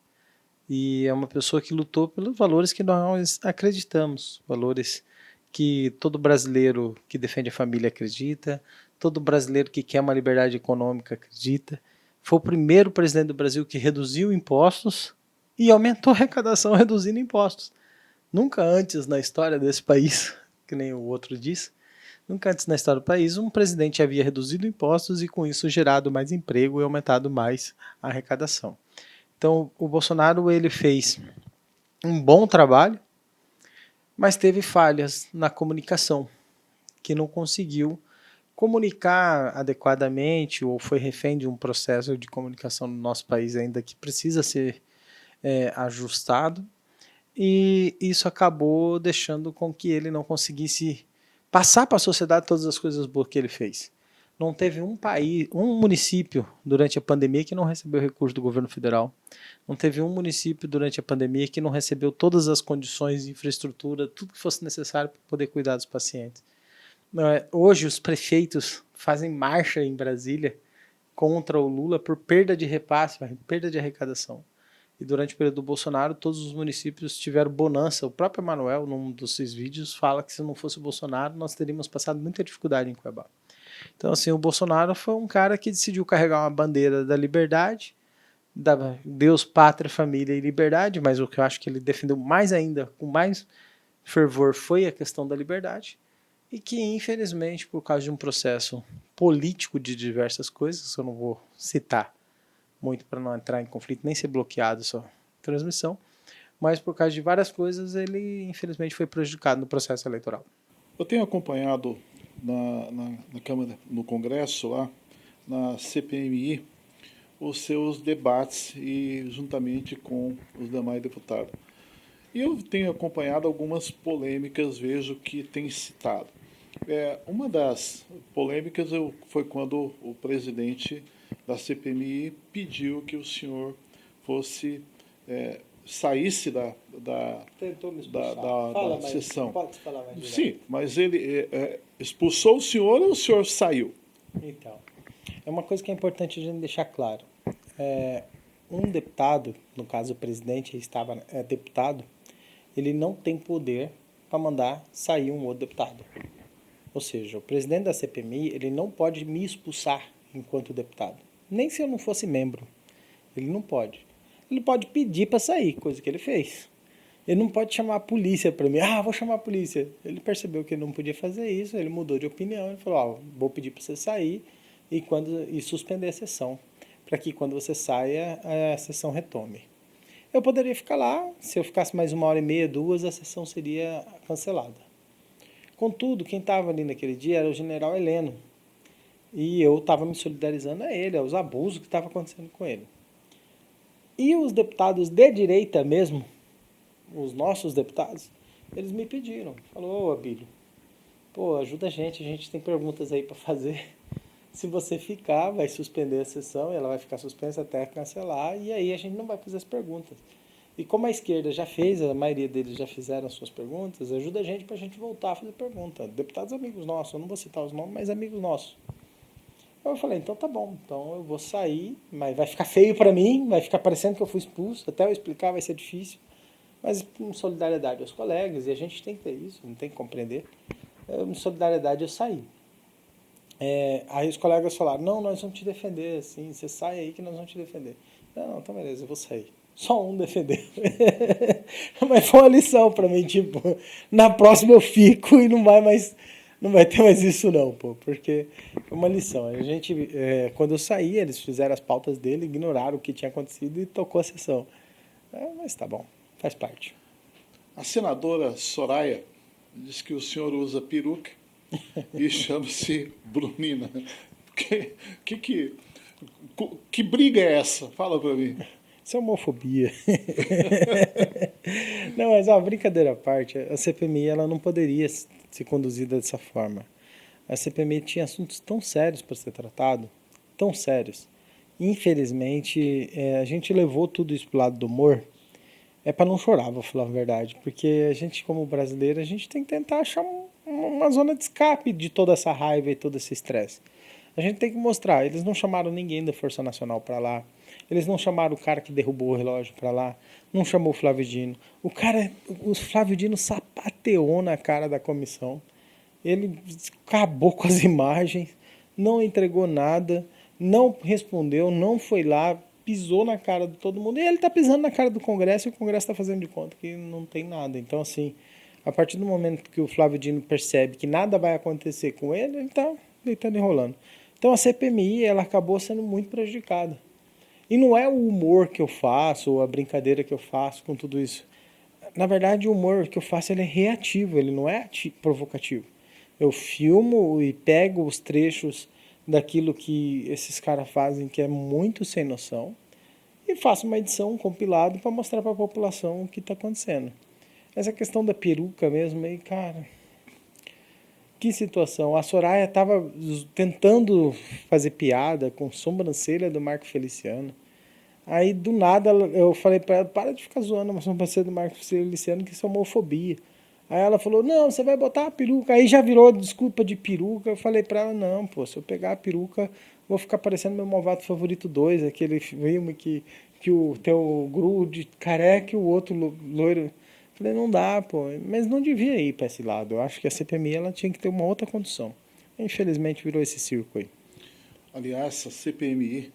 E é uma pessoa que lutou pelos valores que nós acreditamos, valores que todo brasileiro que defende a família acredita, todo brasileiro que quer uma liberdade econômica acredita. Foi o primeiro presidente do Brasil que reduziu impostos e aumentou a arrecadação reduzindo impostos. Nunca antes na história desse país, que nem o outro disse, nunca antes na história do país um presidente havia reduzido impostos e com isso gerado mais emprego e aumentado mais a arrecadação. Então o Bolsonaro ele fez um bom trabalho, mas teve falhas na comunicação, que não conseguiu comunicar adequadamente ou foi refém de um processo de comunicação no nosso país ainda que precisa ser ajustado, e isso acabou deixando com que ele não conseguisse passar para a sociedade todas as coisas boas que ele fez. Não teve um município durante a pandemia que não recebeu recurso do governo federal. Não teve um município durante a pandemia que não recebeu todas as condições de infraestrutura, tudo que fosse necessário para poder cuidar dos pacientes. Hoje os prefeitos fazem marcha em Brasília contra o Lula por perda de repasse, perda de arrecadação. E durante o período do Bolsonaro, todos os municípios tiveram bonança. O próprio Emanuel, num dos seus vídeos, fala que se não fosse o Bolsonaro, nós teríamos passado muita dificuldade em Cuiabá. Então, assim, o Bolsonaro foi um cara que decidiu carregar uma bandeira da liberdade, da Deus, pátria, família e liberdade, mas o que eu acho que ele defendeu mais ainda, com mais fervor, foi a questão da liberdade, e que, infelizmente, por causa de um processo político de diversas coisas, que eu não vou citar muito para não entrar em conflito, nem ser bloqueado sua transmissão, mas por causa de várias coisas, ele infelizmente foi prejudicado no processo eleitoral. Eu tenho acompanhado na Câmara, no Congresso, lá, na CPMI, os seus debates e juntamente com os demais deputados. E eu tenho acompanhado algumas polêmicas, vejo que tem citado. Uma das polêmicas foi quando o presidente da CPMI pediu que o senhor saísse da sessão. Pode falar mais direto. Sim, mas ele expulsou o senhor ou o senhor saiu? Então, é uma coisa que é importante a gente deixar claro. Um deputado, no caso o presidente estava deputado, ele não tem poder para mandar sair um outro deputado. Ou seja, o presidente da CPMI ele não pode me expulsar enquanto deputado, nem se eu não fosse membro. Ele não pode. Ele pode pedir para sair, coisa que ele fez. Ele não pode chamar a polícia para mim. Vou chamar a polícia. Ele percebeu que ele não podia fazer isso, ele mudou de opinião. Ele falou, vou pedir para você sair e suspender a sessão, para que quando você saia, a sessão retome. Eu poderia ficar lá, se eu ficasse mais 1h30, 2, a sessão seria cancelada. Contudo, quem estava ali naquele dia era o general Heleno. E eu estava me solidarizando a ele, aos abusos que estavam acontecendo com ele. E os deputados de direita mesmo, os nossos deputados, eles me pediram. Falou, Abílio, ajuda a gente tem perguntas aí para fazer. Se você ficar, vai suspender a sessão, ela vai ficar suspensa até cancelar, e aí a gente não vai fazer as perguntas. E como a esquerda já fez, a maioria deles já fizeram as suas perguntas, ajuda a gente para a gente voltar a fazer pergunta. Deputados amigos nossos, eu não vou citar os nomes, mas amigos nossos. Eu falei, então tá bom, então eu vou sair, mas vai ficar feio para mim, vai ficar parecendo que eu fui expulso, até eu explicar vai ser difícil, mas com solidariedade aos colegas, e a gente tem que ter isso, não tem que compreender, em solidariedade eu saí. Aí os colegas falaram, não, nós vamos te defender, assim, você sai aí que nós vamos te defender. Não, então beleza, eu vou sair. Só um defendeu. Mas foi uma lição para mim, tipo, na próxima eu fico e não vai ter mais isso não, porque foi uma lição. A gente, quando eu saí, eles fizeram as pautas dele, ignoraram o que tinha acontecido e tocou a sessão. Mas tá bom, faz parte. A senadora Soraya diz que o senhor usa peruca e chama-se Brunina. Que briga é essa? Fala para mim. Isso é homofobia. Não, mas brincadeira à parte, a CPMI ela não poderia ser conduzida dessa forma. A CPMI tinha assuntos tão sérios para ser tratado, tão sérios. Infelizmente, a gente levou tudo isso para o lado do humor, para não chorar, vou falar a verdade, porque a gente, como brasileiro, a gente tem que tentar achar uma zona de escape de toda essa raiva e todo esse estresse. A gente tem que mostrar, eles não chamaram ninguém da Força Nacional para lá, eles não chamaram o cara que derrubou o relógio para lá, não chamou o Flávio Dino. O Flávio Dino sapateou na cara da comissão, ele acabou com as imagens, não entregou nada, não respondeu, não foi lá, pisou na cara de todo mundo, e ele está pisando na cara do Congresso, e o Congresso está fazendo de conta que não tem nada. Então, assim, a partir do momento que o Flávio Dino percebe que nada vai acontecer com ele, ele está deitando e enrolando. Então, a CPMI ela acabou sendo muito prejudicada. E não é o humor que eu faço, ou a brincadeira que eu faço com tudo isso. Na verdade, o humor que eu faço ele é reativo, ele não é provocativo. Eu filmo e pego os trechos daquilo que esses caras fazem, que é muito sem noção, e faço uma edição, um compilado, para mostrar para a população o que está acontecendo. Essa questão da peruca mesmo, aí, cara, que situação. A Soraya estava tentando fazer piada com sobrancelha do Marco Feliciano. Aí, do nada, eu falei para ela, para de ficar zoando a sobrancelha do Marco Feliciano, que isso é homofobia. Aí ela falou, não, você vai botar a peruca. Aí já virou desculpa de peruca. Eu falei pra ela, não, se eu pegar a peruca, vou ficar parecendo meu Malvado Favorito 2, aquele filme que tem o Gru de careca e o outro loiro. Eu falei, não dá, mas não devia ir pra esse lado. Eu acho que a CPMI ela tinha que ter uma outra condução. Infelizmente virou esse circo aí. Aliás, a CPMI,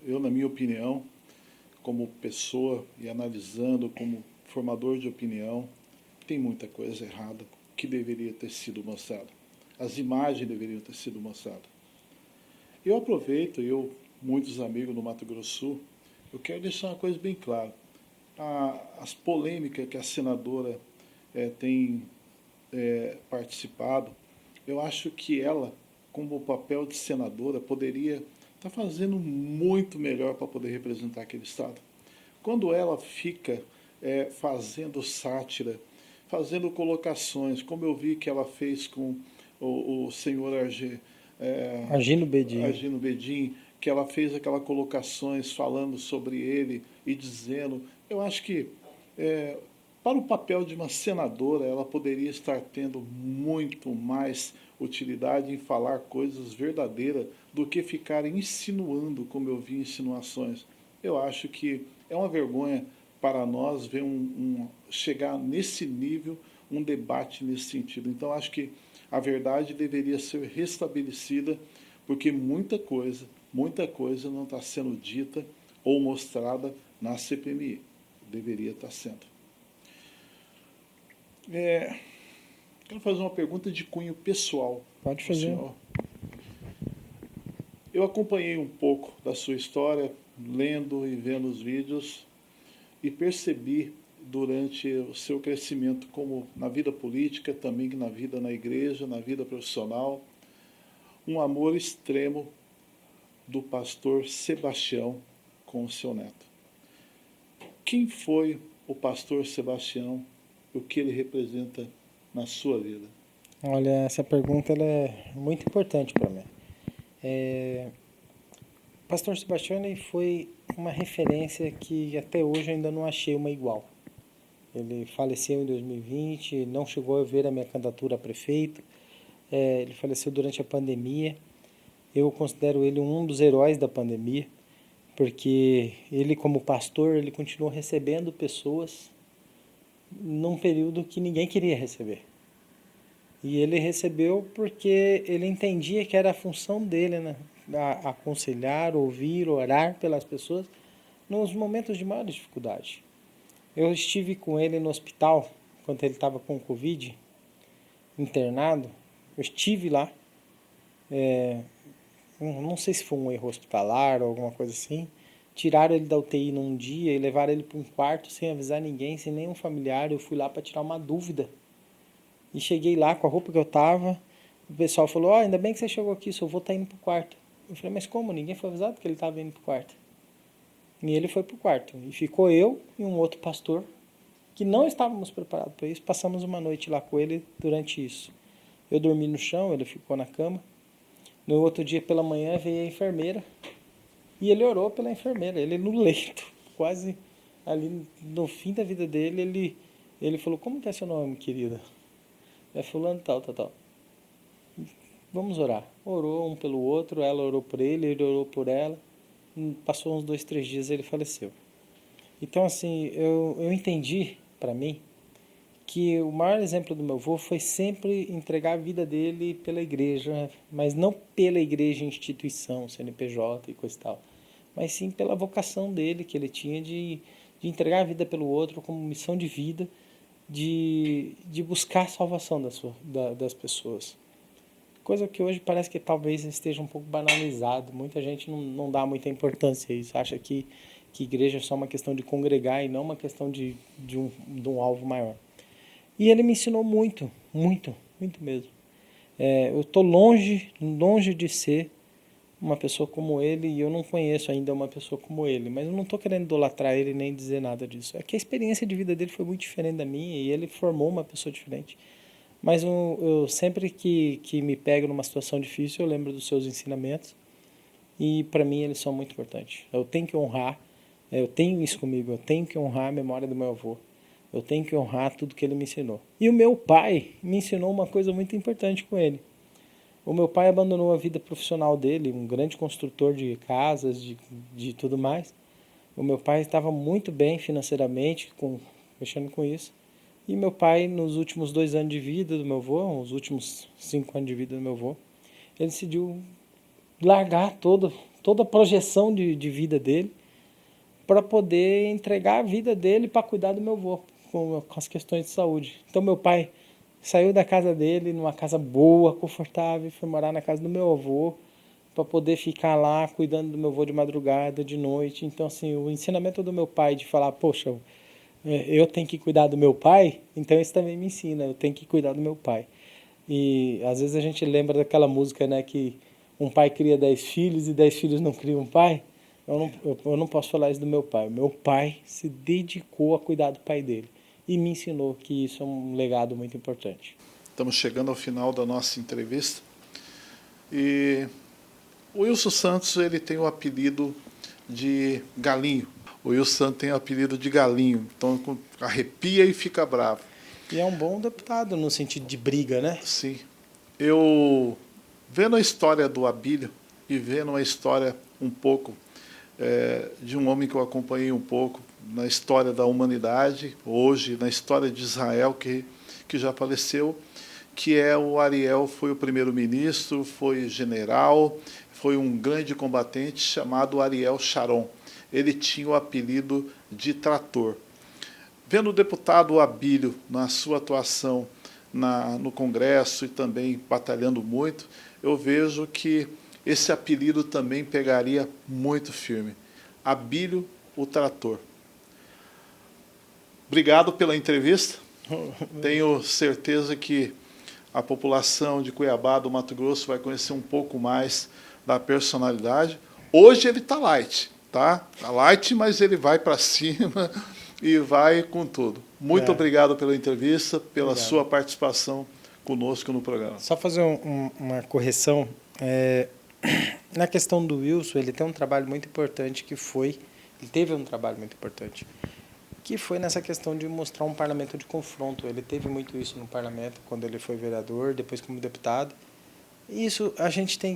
eu, na minha opinião, como pessoa e analisando como formador de opinião, tem muita coisa errada que deveria ter sido mostrada. As imagens deveriam ter sido mostradas. Eu aproveito, muitos amigos no Mato Grosso do Sul, eu quero deixar uma coisa bem clara. As polêmicas que a senadora tem participado, eu acho que ela, como papel de senadora, poderia estar fazendo muito melhor para poder representar aquele Estado. Quando ela fica fazendo sátira, fazendo colocações, como eu vi que ela fez com o senhor Argino Bedin, que ela fez aquelas colocações falando sobre ele e dizendo, eu acho que para o papel de uma senadora, ela poderia estar tendo muito mais utilidade em falar coisas verdadeiras do que ficar insinuando, como eu vi insinuações. Eu acho que é uma vergonha para nós ver chegar nesse nível, um debate nesse sentido. Então, acho que a verdade deveria ser restabelecida, porque muita coisa não está sendo dita ou mostrada na CPMI. Deveria estar sendo. Quero fazer uma pergunta de cunho pessoal. Pode fazer. Senhor. Eu acompanhei um pouco da sua história, lendo e vendo os vídeos, e percebi durante o seu crescimento, como na vida política, também na vida na igreja, na vida profissional, um amor extremo do pastor Sebastião com o seu neto. Quem foi o pastor Sebastião e o que ele representa na sua vida? Olha, essa pergunta ela é muito importante para mim. O pastor Sebastião ele foi uma referência que até hoje ainda não achei uma igual. Ele faleceu em 2020, não chegou a ver a minha candidatura a prefeito, ele faleceu durante a pandemia. Eu considero ele um dos heróis da pandemia, porque ele, como pastor, ele continuou recebendo pessoas num período que ninguém queria receber. E ele recebeu porque ele entendia que era a função dele, né? Aconselhar, ouvir, orar pelas pessoas nos momentos de maior dificuldade. Eu estive com ele no hospital, quando ele estava com Covid, internado. Eu estive lá. Não sei se foi um erro hospitalar ou alguma coisa assim. Tiraram ele da UTI num dia e levaram ele para um quarto sem avisar ninguém, sem nenhum familiar. Eu fui lá para tirar uma dúvida. E cheguei lá com a roupa que eu estava. O pessoal falou, ainda bem que você chegou aqui, só vou estar indo para o quarto. Eu falei, mas como? Ninguém foi avisado que ele estava indo para o quarto. E ele foi para o quarto. E ficou eu e um outro pastor, que não estávamos preparados para isso. Passamos uma noite lá com ele durante isso. Eu dormi no chão, ele ficou na cama. No outro dia, pela manhã, veio a enfermeira. E ele orou pela enfermeira. Ele no leito, quase ali no fim da vida dele, ele falou, como que é seu nome, querida? É fulano, tal. Vamos orar. Orou um pelo outro, ela orou por ele orou por ela. Passou uns 2, 3 dias e ele faleceu. Então, assim, eu entendi, para mim, que o maior exemplo do meu avô foi sempre entregar a vida dele pela igreja, mas não pela igreja instituição, CNPJ e coisa e tal, mas sim pela vocação dele, que ele tinha de entregar a vida pelo outro como missão de vida, de buscar a salvação das pessoas. Coisa que hoje parece que talvez esteja um pouco banalizado. Muita gente não dá muita importância a isso. Acha que igreja é só uma questão de congregar e não uma questão de um alvo maior. E ele me ensinou muito, muito, muito mesmo. Eu estou longe de ser uma pessoa como ele e eu não conheço ainda uma pessoa como ele. Mas eu não estou querendo idolatrar ele nem dizer nada disso. É que a experiência de vida dele foi muito diferente da minha e ele formou uma pessoa diferente. Mas eu sempre que me pego numa situação difícil, eu lembro dos seus ensinamentos. E para mim eles são muito importantes. Eu tenho que honrar, eu tenho isso comigo, eu tenho que honrar a memória do meu avô. Eu tenho que honrar tudo que ele me ensinou. E o meu pai me ensinou uma coisa muito importante com ele. O meu pai abandonou a vida profissional dele, um grande construtor de casas, de tudo mais. O meu pai estava muito bem financeiramente, mexendo com isso. E meu pai, nos últimos 2 anos de vida do meu avô, os últimos 5 anos de vida do meu avô, ele decidiu largar toda a projeção de vida dele para poder entregar a vida dele para cuidar do meu avô, com as questões de saúde. Então meu pai saiu da casa dele, numa casa boa, confortável, e foi morar na casa do meu avô para poder ficar lá cuidando do meu avô de madrugada, de noite. Então assim, o ensinamento do meu pai de falar, poxa, eu tenho que cuidar do meu pai, então isso também me ensina, eu tenho que cuidar do meu pai. E às vezes a gente lembra daquela música, né, que um pai cria 10 filhos e 10 filhos não criam um pai. Eu não posso falar isso do meu pai. Meu pai se dedicou a cuidar do pai dele e me ensinou que isso é um legado muito importante. Estamos chegando ao final da nossa entrevista e o Wilson Santos ele tem o apelido de Galinho. O Wilson Santos tem o apelido de Galinho, então arrepia e fica bravo. E é um bom deputado no sentido de briga, né? Sim. Eu, vendo a história do Abílio e vendo a história um pouco de um homem que eu acompanhei um pouco na história da humanidade, hoje na história de Israel, que já faleceu, que o Ariel foi o primeiro-ministro, foi general, foi um grande combatente chamado Ariel Sharon. ele tinha o apelido de Trator. Vendo o deputado Abílio na sua atuação no Congresso e também batalhando muito, eu vejo que esse apelido também pegaria muito firme. Abílio, o Trator. Obrigado pela entrevista. Tenho certeza que a população de Cuiabá, do Mato Grosso, vai conhecer um pouco mais da personalidade. Hoje ele está light, tá? Está light, mas ele vai para cima e vai com tudo. Muito obrigado pela entrevista, pela sua participação conosco no programa. Só fazer uma correção. Na questão do Wilson, ele tem um trabalho muito importante ele teve um trabalho muito importante, que foi nessa questão de mostrar um parlamento de confronto. Ele teve muito isso no parlamento, quando ele foi vereador, depois como deputado. E isso a gente tem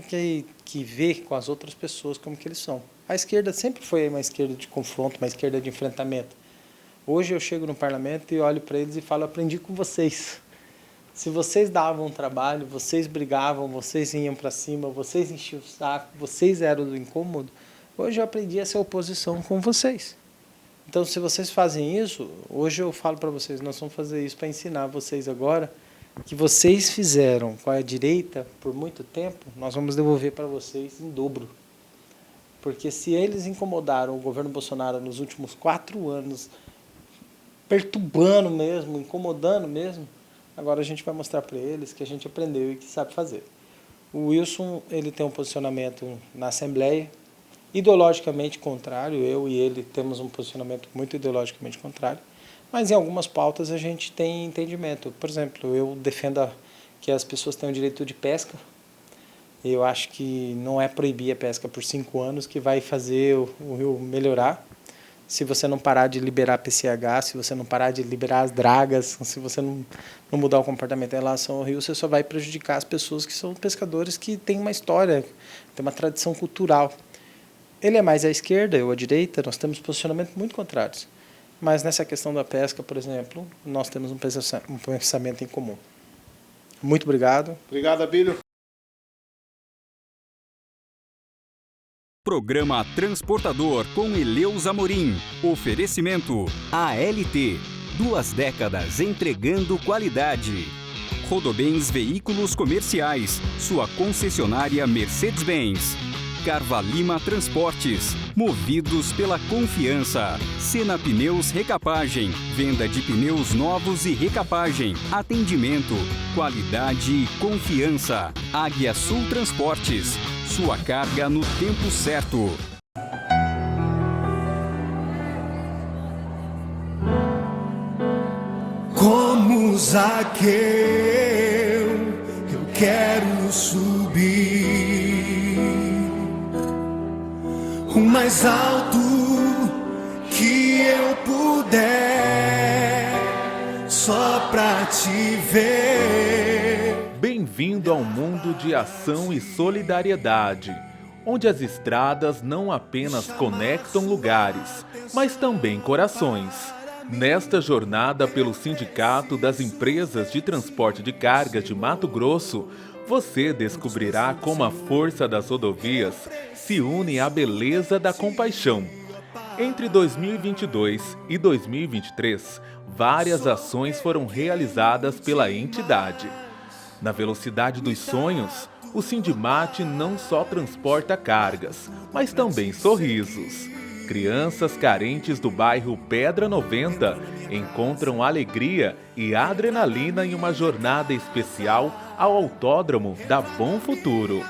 que ver com as outras pessoas como que eles são. A esquerda sempre foi uma esquerda de confronto, uma esquerda de enfrentamento. Hoje eu chego no parlamento e olho para eles e falo, aprendi com vocês. Se vocês davam trabalho, vocês brigavam, vocês iam para cima, vocês enchiam o saco, vocês eram do incômodo, hoje eu aprendi a ser oposição com vocês. Então, se vocês fazem isso, hoje eu falo para vocês, nós vamos fazer isso para ensinar vocês agora, que vocês fizeram com a direita por muito tempo, nós vamos devolver para vocês em dobro. Porque se eles incomodaram o governo Bolsonaro nos últimos 4 anos, perturbando mesmo, incomodando mesmo, agora a gente vai mostrar para eles que a gente aprendeu e que sabe fazer. O Wilson, ele tem um posicionamento na Assembleia, ideologicamente contrário, eu e ele temos um posicionamento muito ideologicamente contrário, mas em algumas pautas a gente tem entendimento. Por exemplo, eu defendo que as pessoas tenham direito de pesca. Eu acho que não é proibir a pesca por 5 anos que vai fazer o rio melhorar. Se você não parar de liberar PCH, se você não parar de liberar as dragas, se você não mudar o comportamento em relação ao rio, você só vai prejudicar as pessoas que são pescadores que têm uma história, têm uma tradição cultural. Ele é mais à esquerda, eu à direita, nós temos posicionamentos muito contrários. Mas nessa questão da pesca, por exemplo, nós temos um pensamento em comum. Muito obrigado. Obrigado, Abílio. Programa Transportador com Eleus Amorim. Oferecimento ALT. 2 décadas entregando qualidade. Rodobens Veículos Comerciais. Sua concessionária Mercedes-Benz. Carvalima Transportes. Movidos pela confiança. Sena Pneus Recapagem. Venda de pneus novos e recapagem. Atendimento, qualidade e confiança. Águia Sul Transportes. Sua carga no tempo certo. Como Zaqueu, eu quero subir o mais alto que eu puder, só pra te ver. Bem-vindo ao mundo de ação e solidariedade, onde as estradas não apenas conectam lugares, mas também corações. Nesta jornada pelo Sindicato das Empresas de Transporte de Carga de Mato Grosso, você descobrirá como a força das rodovias se une à beleza da compaixão. Entre 2022 e 2023, várias ações foram realizadas pela entidade. Na velocidade dos sonhos, o Sindimate não só transporta cargas, mas também sorrisos. Crianças carentes do bairro Pedra 90 encontram alegria e adrenalina em uma jornada especial ao Autódromo da Bom Futuro.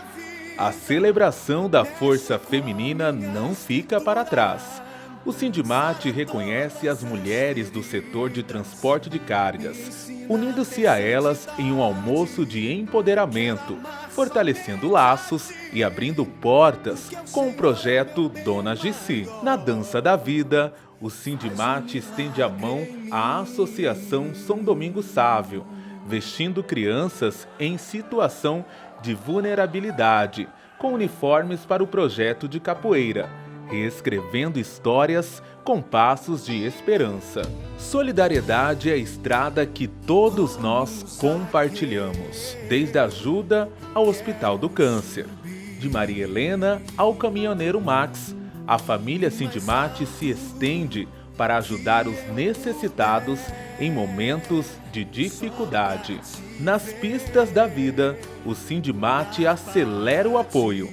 A celebração da força feminina não fica para trás. O Sindimate reconhece as mulheres do setor de transporte de cargas, unindo-se a elas em um almoço de empoderamento, fortalecendo laços e abrindo portas com o projeto Dona Gissi. Na dança da vida, o Sindimate estende a mão à Associação São Domingos Sávio, vestindo crianças em situação de vulnerabilidade, com uniformes para o projeto de capoeira, reescrevendo histórias com passos de esperança. Solidariedade é a estrada que todos nós compartilhamos, desde a ajuda ao Hospital do Câncer, de Maria Helena ao caminhoneiro Max, a família Sindimate se estende para ajudar os necessitados em momentos de dificuldade. Nas pistas da vida, o Sindimate acelera o apoio.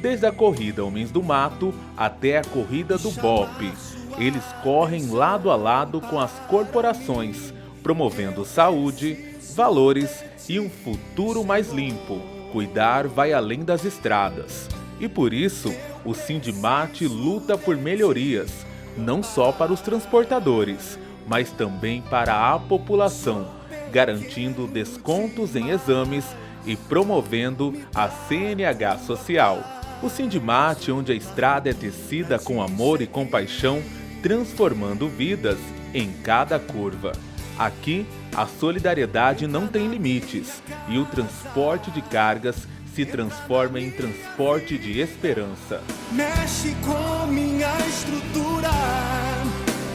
Desde a corrida Homens do Mato até a corrida do BOPE, eles correm lado a lado com as corporações, promovendo saúde, valores e um futuro mais limpo. Cuidar vai além das estradas. E por isso, o Sindimate luta por melhorias, não só para os transportadores, mas também para a população, garantindo descontos em exames e promovendo a CNH social. O Sindimate, onde a estrada é tecida com amor e compaixão, transformando vidas em cada curva. Aqui, a solidariedade não tem limites e o transporte de cargas se transforma em transporte de esperança. Mexe com minha estrutura,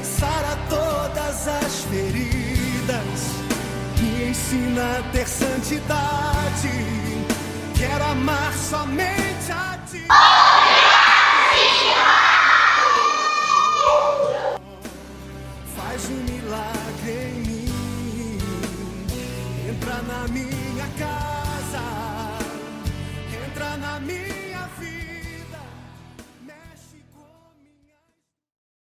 sara todas as feridas, me ensina a ter santidade, quero amar somente a ti. Faz um milagre em mim, entra na minha casa, entra na minha vida.